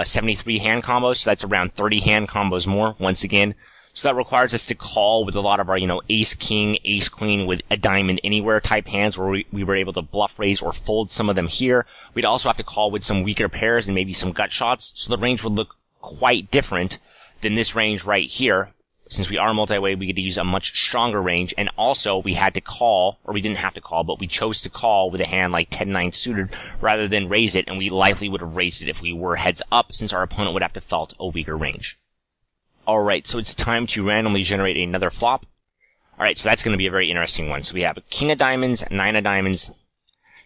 73 hand combos, so that's around 30 hand combos more, once again. So that requires us to call with a lot of our, Ace King, Ace Queen with a diamond anywhere type hands, where we were able to bluff raise or fold some of them here. We'd also have to call with some weaker pairs and maybe some gut shots, so the range would look quite different than this range right here. Since we are multi-way, we get to use a much stronger range, and also we had to call, or we didn't have to call, but we chose to call with a hand like 10-9 suited rather than raise it, and we likely would have raised it if we were heads up, since our opponent would have to felt a weaker range. Alright, so it's time to randomly generate another flop. Alright, so that's going to be a very interesting one. So we have King of Diamonds, 9 of Diamonds,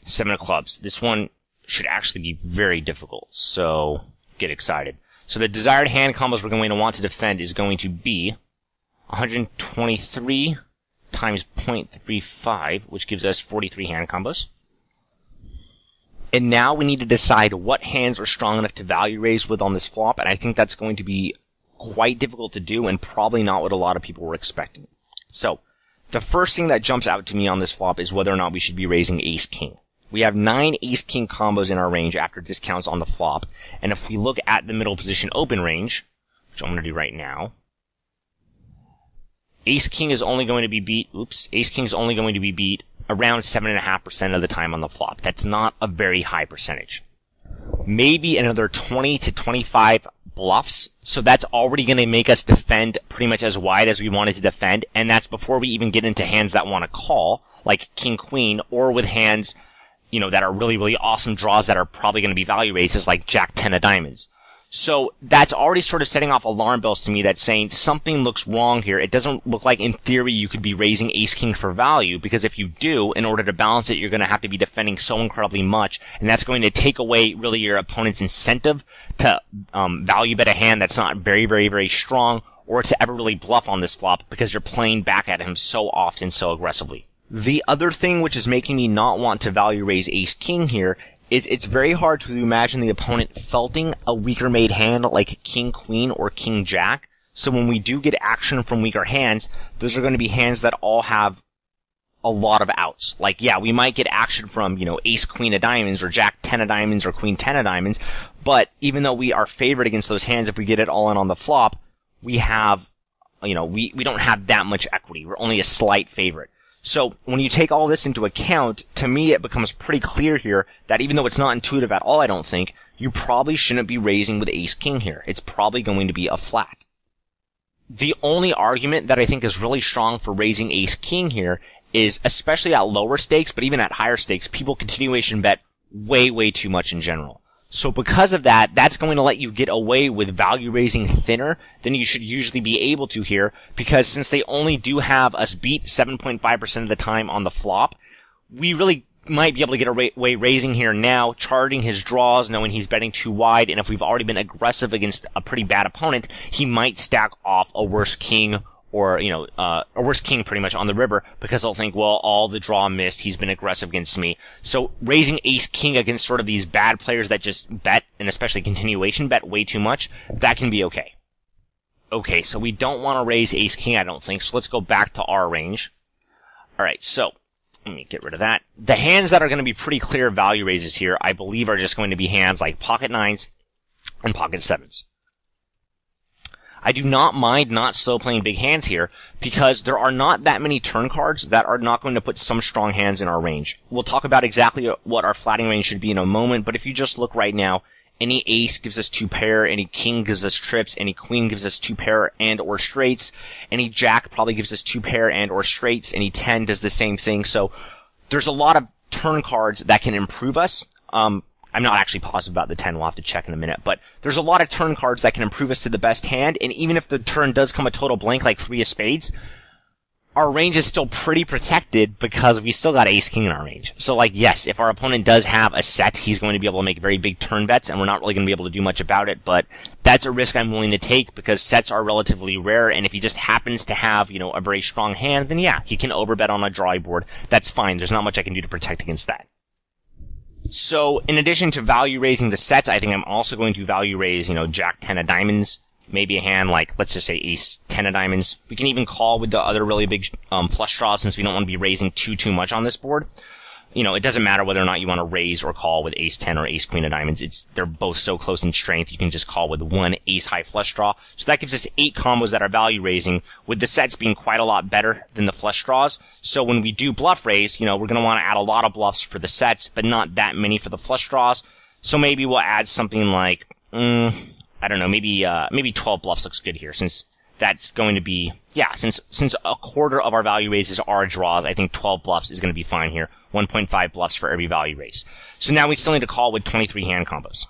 7 of Clubs. This one should actually be very difficult, so get excited. So the desired hand combos we're going to want to defend is going to be 123 times 0.35, which gives us 43 hand combos. And now we need to decide what hands are strong enough to value raise with on this flop, and I think that's going to be quite difficult to do, and probably not what a lot of people were expecting. So, the first thing that jumps out to me on this flop is whether or not we should be raising Ace King. We have 9 Ace King combos in our range after discounts on the flop, and if we look at the middle position open range, which I'm going to do right now, Ace King is only going to be beat, Ace King is only going to be beat around 7.5% of the time on the flop. That's not a very high percentage. Maybe another 20 to 25 bluffs, so that's already going to make us defend pretty much as wide as we wanted to defend, and that's before we even get into hands that want to call, like King Queen, or with hands, that are really, really awesome draws that are probably going to be value raises, like Jack 10 of Diamonds. So that's already sort of setting off alarm bells to me, that's saying something looks wrong here. It doesn't look like, in theory, you could be raising Ace King for value, because if you do, in order to balance it, you're going to have to be defending so incredibly much, and that's going to take away really your opponent's incentive to value bet a hand that's not very, very, very strong, or to ever really bluff on this flop, because you're playing back at him so often, so aggressively. The other thing which is making me not want to value raise Ace King here is it's very hard to imagine the opponent felting a weaker made hand like King Queen or King Jack. So when we do get action from weaker hands, those are going to be hands that all have a lot of outs. Like, yeah, we might get action from, Ace Queen of Diamonds or Jack 10 of Diamonds or Queen 10 of Diamonds, but even though we are favored against those hands, if we get it all in on the flop, we have, we don't have that much equity. We're only a slight favorite. So when you take all this into account, to me it becomes pretty clear here that even though it's not intuitive at all, I don't think, you probably shouldn't be raising with Ace King here. It's probably going to be a flat. The only argument that I think is really strong for raising Ace King here is, especially at lower stakes, but even at higher stakes, people continuation bet way, way too much in general. So because of that, that's going to let you get away with value raising thinner than you should usually be able to here, because since they only do have us beat 7.5% of the time on the flop, we really might be able to get away raising here now, charting his draws, knowing he's betting too wide, and if we've already been aggressive against a pretty bad opponent, he might stack off a worse king, or, a worse king pretty much on the river, because they'll think, well, all the draw missed, he's been aggressive against me. So raising Ace King against sort of these bad players that just bet, and especially continuation bet way too much, that can be okay. Okay, so we don't want to raise Ace King, I don't think, so let's go back to our range. Alright, so let me get rid of that. The hands that are going to be pretty clear value raises here, I believe, are just going to be hands like pocket nines and pocket sevens. I do not mind not slow playing big hands here because there are not that many turn cards that are not going to put some strong hands in our range. We'll talk about exactly what our flatting range should be in a moment, but if you just look right now, any ace gives us 2 pair, any king gives us trips, any queen gives us 2 pair and or straights, any jack probably gives us 2 pair and or straights, any 10 does the same thing. So there's a lot of turn cards that can improve us. I'm not actually positive about the 10, we'll have to check in a minute, but there's a lot of turn cards that can improve us to the best hand, and even if the turn does come a total blank like 3 of spades, our range is still pretty protected because we still got ace-king in our range. So, like, yes, if our opponent does have a set, he's going to be able to make very big turn bets, and we're not really going to be able to do much about it, but that's a risk I'm willing to take because sets are relatively rare, and if he just happens to have, you know, a very strong hand, then yeah, he can overbet on a drawing board. That's fine. There's not much I can do to protect against that. So, in addition to value raising the sets, I think I'm also going to value raise, you know, Jack 10 of diamonds, maybe a hand like, let's just say Ace 10 of diamonds. We can even call with the other really big flush draws since we don't want to be raising too much on this board. You know, it doesn't matter whether or not you want to raise or call with Ace 10 or Ace Queen of diamonds. They're both so close in strength, you can just call with one Ace high flush draw. So that gives us 8 combos that are value raising, with the sets being quite a lot better than the flush draws. So when we do bluff raise, you know, we're going to want to add a lot of bluffs for the sets, but not that many for the flush draws. So maybe we'll add something like, I don't know, maybe 12 bluffs looks good here, since that's going to be, yeah, since a quarter of our value raises are draws, I think 12 bluffs is going to be fine here. 1.5 bluffs for every value raise. So now we still need to call with 23 hand combos.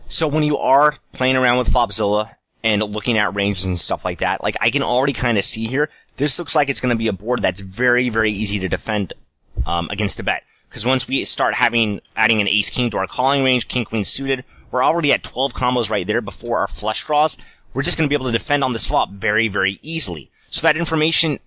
So when you are playing around with Flopzilla and looking at ranges and stuff like that, like I can already kind of see here, this looks like it's going to be a board that's very, very easy to defend against a bet. Because once we start adding an ace-king to our calling range, king-queen suited, we're already at 12 combos right there before our flush draws. We're just going to be able to defend on this flop very, very easily. So that information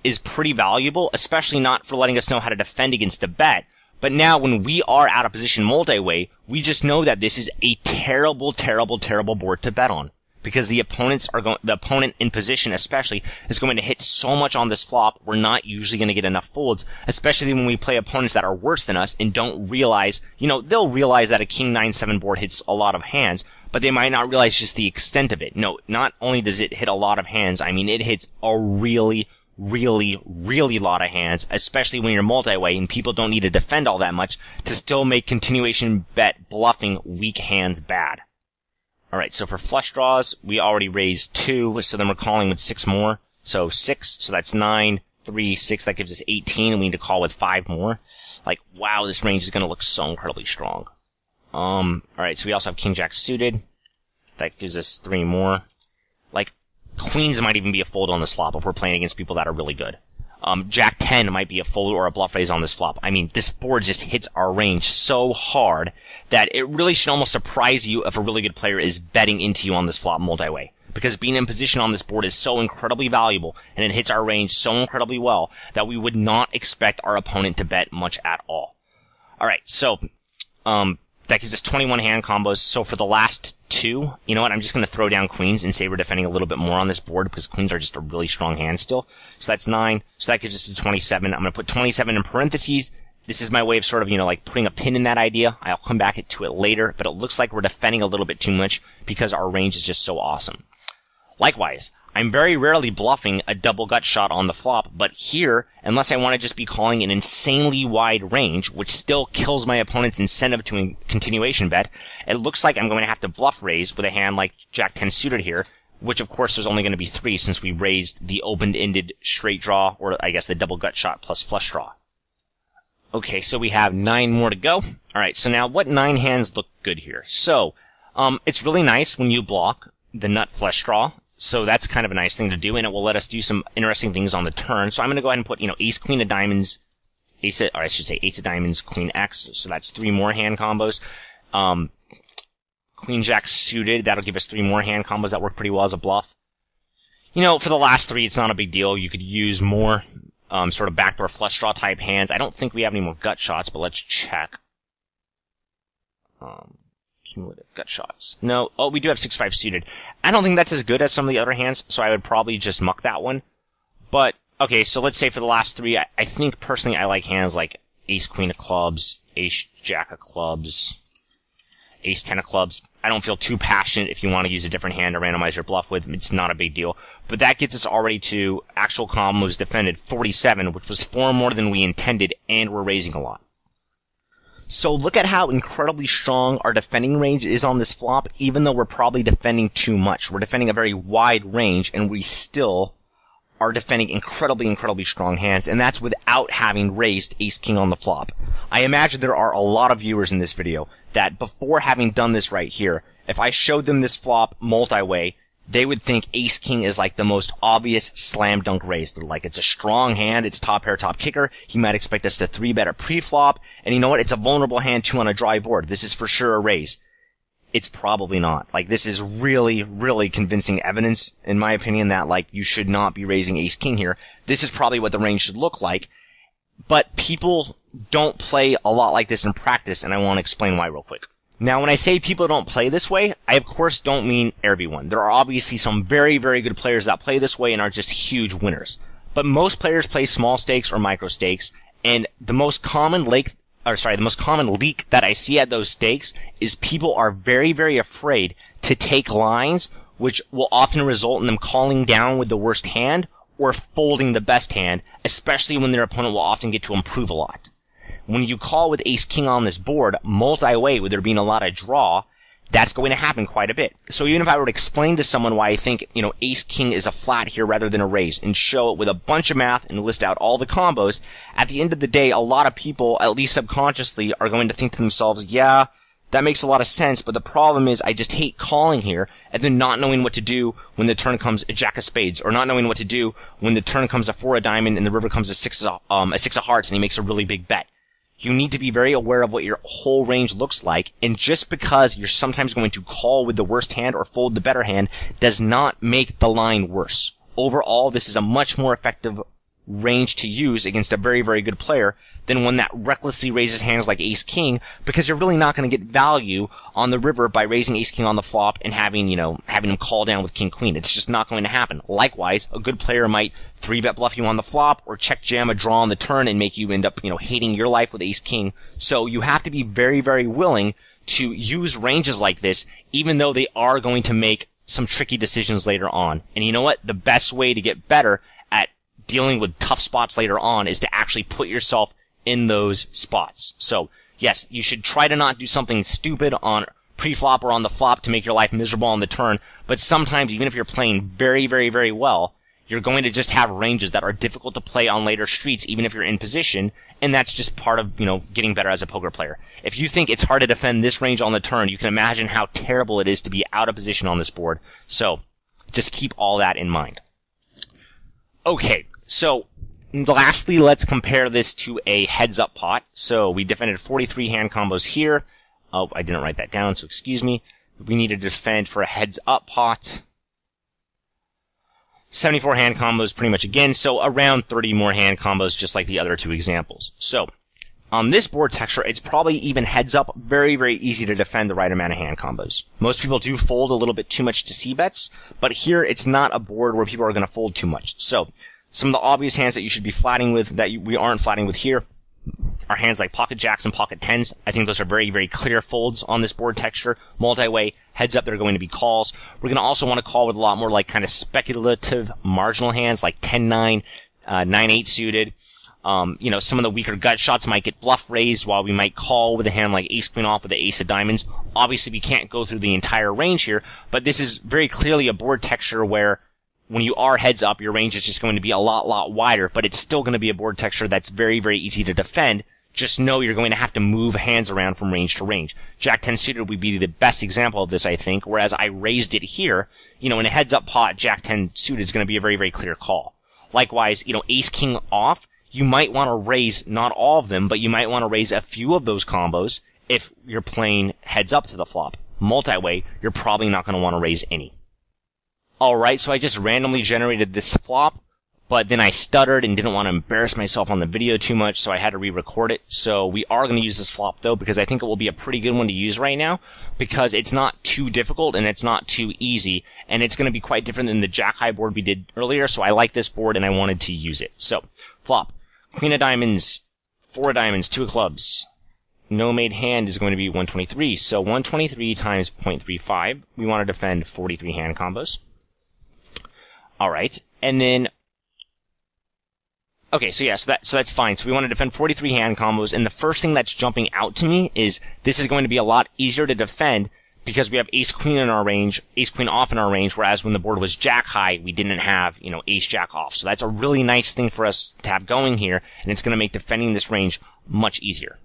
is pretty valuable, especially not for letting us know how to defend against a bet. But now when we are out of position multi-way, we just know that this is a terrible, terrible, terrible board to bet on. Because the opponent in position especially is going to hit so much on this flop, we're not usually going to get enough folds, especially when we play opponents that are worse than us and don't realize, you know, they'll realize that a king 9-7 board hits a lot of hands, but they might not realize just the extent of it. No, not only does it hit a lot of hands, I mean, it hits a really, really, really lot of hands, especially when you're multi-way and people don't need to defend all that much to still make continuation bet bluffing weak hands bad. Alright, so for flush draws, we already raised 2, so then we're calling with 6 more. So 6, so that's 9, 3, 6, that gives us 18, and we need to call with 5 more. Like, wow, this range is going to look so incredibly strong. Alright, so we also have king jack suited. That gives us 3 more. Like, queens might even be a fold on this flop if we're playing against people that are really good. Jack 10 might be a fold or a bluff raise on this flop. I mean, this board just hits our range so hard that it really should almost surprise you if a really good player is betting into you on this flop multi-way. Because being in position on this board is so incredibly valuable, and it hits our range so incredibly well, that we would not expect our opponent to bet much at all. Alright, so, that gives us 21 hand combos. So for the last 2, you know what, I'm just going to throw down queens and say we're defending a little bit more on this board because queens are just a really strong hand still. So that's 9. So that gives us to 27. I'm going to put 27 in parentheses. This is my way of sort of, you know, like putting a pin in that idea. I'll come back to it later, but it looks like we're defending a little bit too much because our range is just so awesome. Likewise, I'm very rarely bluffing a double gut shot on the flop, but here, unless I want to just be calling an insanely wide range, which still kills my opponent's incentive to a continuation bet, it looks like I'm going to have to bluff raise with a hand like Jack 10 suited here, which of course there's only going to be 3 since we raised the open-ended straight draw, or I guess the double gut shot plus flush draw. Okay, so we have 9 more to go. Alright, so now what 9 hands look good here? So, it's really nice when you block the nut flush draw. So that's kind of a nice thing to do, and it will let us do some interesting things on the turn. So I'm going to go ahead and put, you know, ace, queen of diamonds, ace of diamonds, queen X. So that's 3 more hand combos. Queen jack suited, that'll give us 3 more hand combos that work pretty well as a bluff. You know, for the last 3, it's not a big deal. You could use more, sort of backdoor flush draw type hands. I don't think we have any more gut shots, but let's check. Cumulative gut shots. No. Oh, we do have 6-5 suited. I don't think that's as good as some of the other hands, so I would probably just muck that one. But Okay, so let's say for the last three, I think personally I like hands like ace queen of clubs, ace jack of clubs, ace 10 of clubs. I don't feel too passionate if you want to use a different hand to randomize your bluff with. It's not a big deal. But that gets us already to actual combos defended 47, which was 4 more than we intended, and we're raising a lot. So look at how incredibly strong our defending range is on this flop, even though we're probably defending too much. We're defending a very wide range, and we still are defending incredibly strong hands, and that's without having raised ace-king on the flop. I imagine there are a lot of viewers in this video that before having done this right here, if I showed them this flop multi-way, they would think ace-king is like the most obvious slam dunk raise. They're like, it's a strong hand, it's top pair, top kicker, he might expect us to 3-bet a pre-flop, and you know what, it's a vulnerable hand too on a dry board. This is for sure a raise. It's probably not. Like, this is really convincing evidence, in my opinion, that, like, you should not be raising ace-king here. This is probably what the range should look like. But people don't play a lot like this in practice, and I want to explain why real quick. Now, when I say people don't play this way, I of course don't mean everyone. There are obviously some very good players that play this way and are just huge winners. But most players play small stakes or micro stakes, and the most common leak that I see at those stakes is people are very afraid to take lines, which will often result in them calling down with the worst hand or folding the best hand, especially when their opponent will often get to improve a lot. When you call with ace-king on this board, multi-way, with there being a lot of draw, that's going to happen quite a bit. So even if I were to explain to someone why I think, ace-king is a flat here rather than a raise, and show it with a bunch of math and list out all the combos, at the end of the day, a lot of people, at least subconsciously, are going to think to themselves, yeah, that makes a lot of sense, but the problem is I just hate calling here, and then not knowing what to do when the turn comes a jack of spades, or not knowing what to do when the turn comes a 4 of diamond and the river comes a 6 of hearts and he makes a really big bet. You need to be very aware of what your whole range looks like, and just because you're sometimes going to call with the worst hand or fold the better hand does not make the line worse. Overall, this is a much more effective range to use against a very good player than one that recklessly raises hands like ace-king, because you're really not going to get value on the river by raising ace-king on the flop and having him call down with king-queen. It's just not going to happen. Likewise, a good player might 3-bet bluff you on the flop or check jam a draw on the turn and make you end up, hating your life with ace-king. So you have to be very willing to use ranges like this, even though they are going to make some tricky decisions later on. And you know what? The best way to get better at dealing with tough spots later on is to actually put yourself in those spots. So, yes, you should try to not do something stupid on pre-flop or on the flop to make your life miserable on the turn, but sometimes, even if you're playing very well, you're going to just have ranges that are difficult to play on later streets, even if you're in position, and that's just part of, getting better as a poker player. If you think it's hard to defend this range on the turn, you can imagine how terrible it is to be out of position on this board. So, just keep all that in mind. Okay, so lastly, let's compare this to a heads-up pot. So we defended 43 hand combos here. Oh, I didn't write that down, so excuse me. We need to defend for a heads-up pot 74 hand combos pretty much again, so around 30 more hand combos just like the other two examples. So on this board texture, it's probably even heads-up very easy to defend the right amount of hand combos. Most people do fold a little bit too much to c-bets, but here it's not a board where people are going to fold too much. So some of the obvious hands that you should be flatting with that we aren't flatting with here are hands like pocket jacks and pocket tens. I think those are very clear folds on this board texture. Multi-way, heads up, they're going to be calls. We're going to also want to call with a lot more like kind of speculative marginal hands like 10-9, 9-8 suited. Some of the weaker gut shots might get bluff raised while we might call with a hand like ace queen off with the ace of diamonds. Obviously, we can't go through the entire range here, but this is very clearly a board texture where when you are heads up, your range is just going to be a lot wider, but it's still going to be a board texture that's very easy to defend. Just know you're going to have to move hands around from range to range. Jack 10 suited would be the best example of this, I think, whereas I raised it here. In a heads up pot, Jack 10 suited is going to be a very clear call. Likewise, ace king off, you might want to raise not all of them, but you might want to raise a few of those combos if you're playing heads up to the flop. Multi-way, you're probably not going to want to raise any. Alright, so I just randomly generated this flop, but then I stuttered and didn't want to embarrass myself on the video too much, so I had to re-record it. So we are going to use this flop, though, because I think it will be a pretty good one to use right now, because it's not too difficult and it's not too easy, and it's going to be quite different than the jack-high board we did earlier, so I like this board and I wanted to use it. So, flop. Queen of diamonds, 4 of diamonds, 2 of clubs. No made hand is going to be 123, so 123 times 0.35. We want to defend 43 hand combos. Alright, and then... Okay, so yeah, so that's fine. So we want to defend 43 hand combos, and the first thing that's jumping out to me is this is going to be a lot easier to defend because we have ace-queen in our range, ace-queen off in our range, whereas when the board was jack-high, we didn't have, ace-jack off. So that's a really nice thing for us to have going here, and it's going to make defending this range much easier.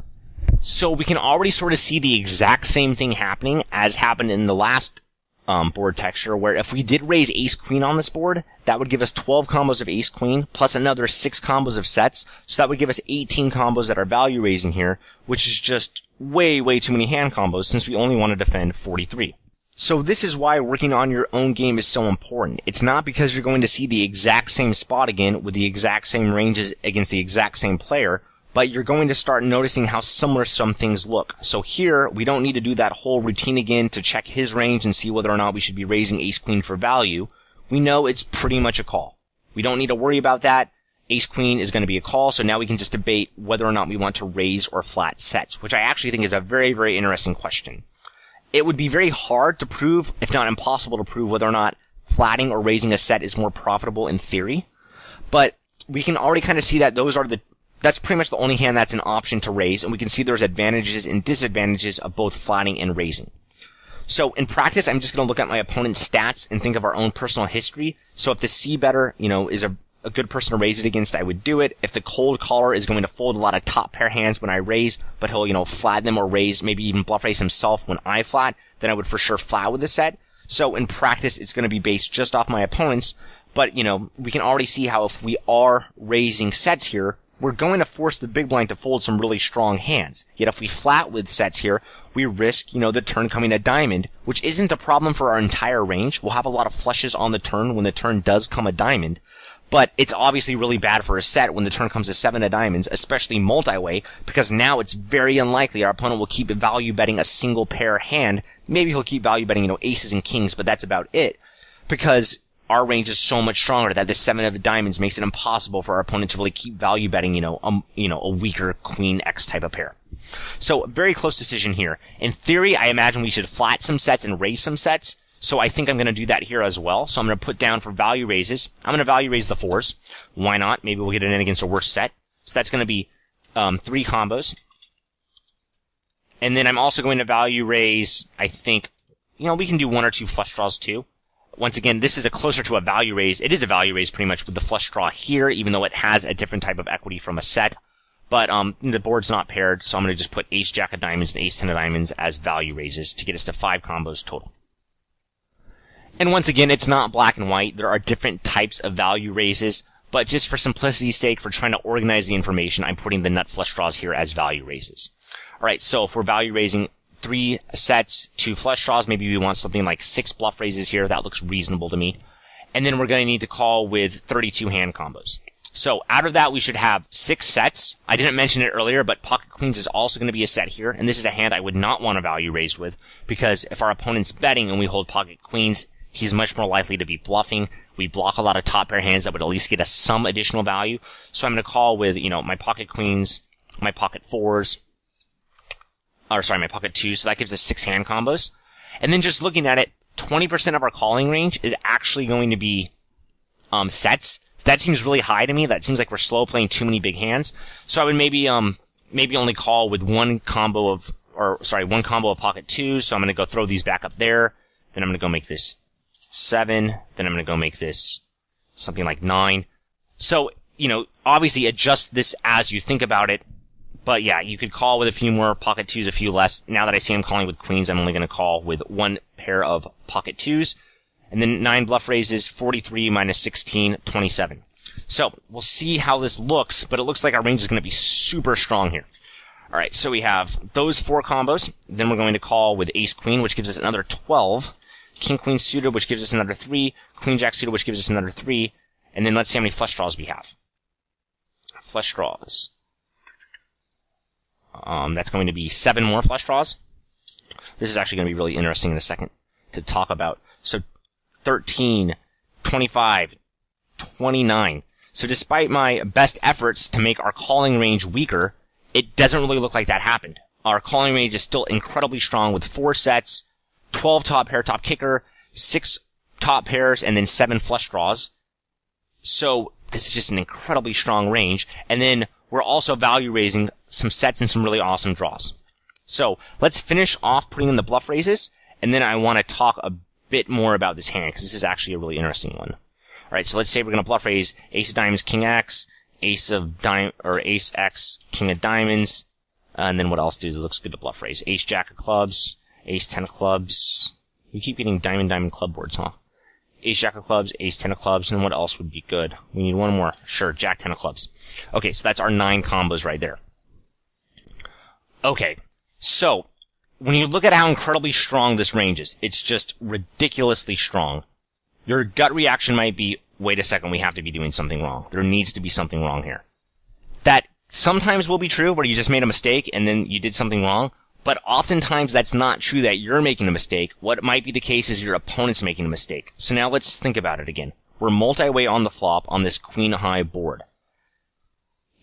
So we can already sort of see the exact same thing happening as happened in the last board texture, where if we did raise ace-queen on this board, that would give us 12 combos of ace-queen, plus another 6 combos of sets, so that would give us 18 combos that are value raising here, which is just way, way too many hand combos, since we only want to defend 43. So this is why working on your own game is so important. It's not because you're going to see the exact same spot again, with the exact same ranges against the exact same player, but you're going to start noticing how similar some things look. So here, we don't need to do that whole routine again to check his range and see whether or not we should be raising ace-queen for value. We know it's pretty much a call. We don't need to worry about that. Ace-queen is going to be a call, so now we can just debate whether or not we want to raise or flat sets, which I actually think is a very, very interesting question. It would be very hard to prove, if not impossible to prove, whether or not flatting or raising a set is more profitable in theory, but we can already kind of see that that's pretty much the only hand that's an option to raise, and we can see there's advantages and disadvantages of both flatting and raising. So in practice, I'm just going to look at my opponent's stats and think of our own personal history. So if the C-better, is a good person to raise it against, I would do it. If the cold caller is going to fold a lot of top pair hands when I raise, but he'll, flat them or raise, maybe even bluff raise himself when I flat, then I would for sure flat with the set. So in practice, it's going to be based just off my opponents. But, we can already see how if we are raising sets here, we're going to force the big blind to fold some really strong hands. Yet if we flat with sets here, we risk, the turn coming a diamond, which isn't a problem for our entire range. We'll have a lot of flushes on the turn when the turn does come a diamond. But it's obviously really bad for a set when the turn comes to 7 of diamonds, especially multi-way, because now it's very unlikely our opponent will keep value betting a single pair hand. Maybe he'll keep value betting, aces and kings, but that's about it. Because our range is so much stronger that the 7 of diamonds makes it impossible for our opponent to really keep value betting, a weaker queen X type of pair. So, very close decision here. In theory, I imagine we should flat some sets and raise some sets. So I think I'm going to do that here as well. So I'm going to put down for value raises. I'm going to value raise the 4s. Why not? Maybe we'll get it in against a worse set. So that's going to be 3 combos. And then I'm also going to value raise, I think, we can do 1 or 2 flush draws too. Once again, this is closer to a value raise. It is a value raise pretty much with the flush draw here, even though it has a different type of equity from a set. But the board's not paired, so I'm going to just put ace-jack of diamonds and ace-10 of diamonds as value raises to get us to 5 combos total. And once again, it's not black and white. There are different types of value raises, but just for simplicity's sake, for trying to organize the information, I'm putting the nut flush draws here as value raises. Alright, so if we're value raising 3 sets, 2 flush draws, maybe we want something like 6 bluff raises here. That looks reasonable to me. And then we're going to need to call with 32 hand combos. So out of that, we should have 6 sets. I didn't mention it earlier, but pocket queens is also going to be a set here. And this is a hand I would not want to value raise with, because if our opponent's betting and we hold pocket queens, he's much more likely to be bluffing. We block a lot of top pair hands that would at least get us some additional value. So I'm going to call with, my pocket queens, my pocket 4s, my pocket 2s, so that gives us 6 hand combos. And then just looking at it, 20% of our calling range is actually going to be sets. That seems really high to me. That seems like we're slow playing too many big hands. So I would maybe only call with one combo of pocket 2s. So I'm going to go throw these back up there. Then I'm going to go make this 7. Then I'm going to go make this something like 9. So, obviously adjust this as you think about it. But yeah, you could call with a few more pocket 2s, a few less. Now that I see I'm calling with queens, I'm only going to call with 1 pair of pocket 2s. And then 9 bluff raises, 43 minus 16, 27. So, we'll see how this looks, but it looks like our range is going to be super strong here. Alright, so we have those 4 combos. Then we're going to call with ace-queen, which gives us another 12. King-queen suited, which gives us another 3. Queen-jack suited, which gives us another 3. And then let's see how many flush draws we have. Flush draws. That's going to be 7 more flush draws. This is actually going to be really interesting in a second to talk about. So 13, 25, 29. So despite my best efforts to make our calling range weaker, it doesn't really look like that happened. Our calling range is still incredibly strong with 4 sets, 12 top pair, top kicker, 6 top pairs, and then 7 flush draws. So this is just an incredibly strong range. And then we're also value raising some sets and some really awesome draws. So let's finish off putting in the bluff raises, and then I want to talk a bit more about this hand, because this is actually a really interesting one. Alright, so let's say we're going to bluff raise Ace of Diamonds, King X, Ace X, King of Diamonds, and then what else does it looks good to bluff raise? Ace Jack of Clubs, Ace 10 of Clubs. We keep getting Diamond club boards, huh? Ace Jack of Clubs, Ace 10 of Clubs, and what else would be good? We need one more. Sure, Jack 10 of Clubs. Okay, so that's our 9 combos right there. Okay, so when you look at how incredibly strong this range is, it's just ridiculously strong. Your gut reaction might be, wait a second, we have to be doing something wrong. There needs to be something wrong here. That sometimes will be true, where you just made a mistake and then you did something wrong, but oftentimes that's not true that you're making a mistake. What might be the case is your opponent's making a mistake. So now let's think about it again. We're multi-way on the flop on this queen-high board.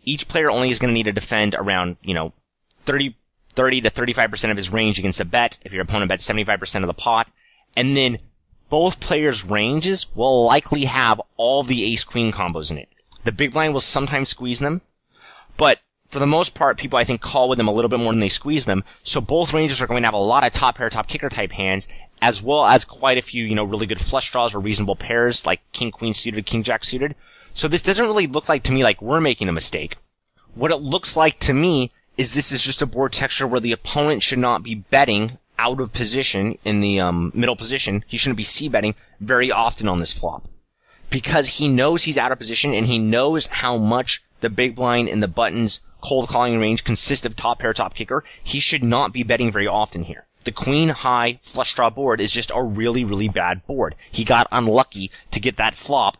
Each player only is going to need to defend around, 30 to 35% of his range against a bet, if your opponent bets 75% of the pot, and then both players' ranges will likely have all the ace-queen combos in it. The big blind will sometimes squeeze them, but for the most part, people, I think, call with them a little bit more than they squeeze them, so both ranges are going to have a lot of top pair, top kicker type hands, as well as quite a few, really good flush draws or reasonable pairs, like king-queen suited, king-jack suited. So this doesn't really look like to me like we're making a mistake. What it looks like to me is this is just a board texture where the opponent should not be betting out of position in the middle position. He shouldn't be c-betting very often on this flop, because he knows he's out of position and he knows how much the big blind and the button's cold calling range consist of top pair, top kicker. He should not be betting very often here. The queen high flush draw board is just a really, really bad board. He got unlucky to get that flop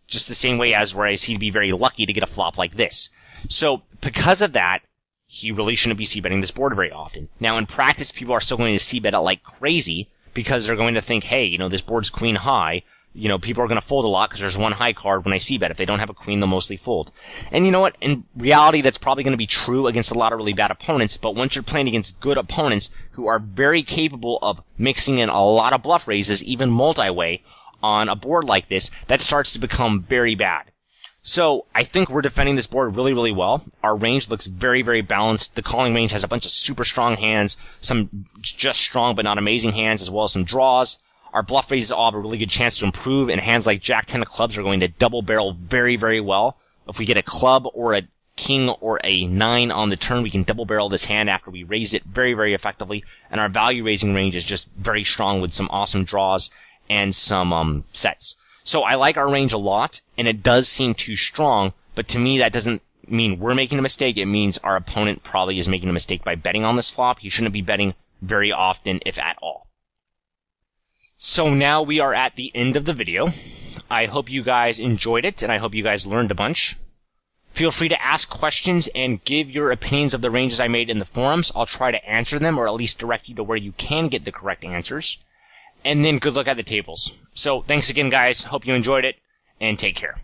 just the same way as whereas he'd be very lucky to get a flop like this. So because of that, he really shouldn't be c-betting this board very often. Now, in practice, people are still going to c-bet it like crazy because they're going to think, hey, this board's queen high. People are going to fold a lot because there's one high card when I c-bet. If they don't have a queen, they'll mostly fold. And you know what? In reality, that's probably going to be true against a lot of really bad opponents, but once you're playing against good opponents who are very capable of mixing in a lot of bluff raises, even multi-way, on a board like this, that starts to become very bad. So, I think we're defending this board really, really well. Our range looks very, very balanced. The calling range has a bunch of super strong hands, some just strong but not amazing hands, as well as some draws. Our bluff raises all have a really good chance to improve, and hands like Jack 10 of clubs are going to double barrel very, very well. If we get a club or a king or a 9 on the turn, we can double barrel this hand after we raise it very, very effectively. And our value raising range is just very strong with some awesome draws and some sets. So I like our range a lot, and it does seem too strong, but to me that doesn't mean we're making a mistake. It means our opponent probably is making a mistake by betting on this flop. He shouldn't be betting very often, if at all. So now we are at the end of the video. I hope you guys enjoyed it, and I hope you guys learned a bunch. Feel free to ask questions and give your opinions of the ranges I made in the forums. I'll try to answer them, or at least direct you to where you can get the correct answers. And then good luck at the tables. So thanks again, guys. Hope you enjoyed it, and take care.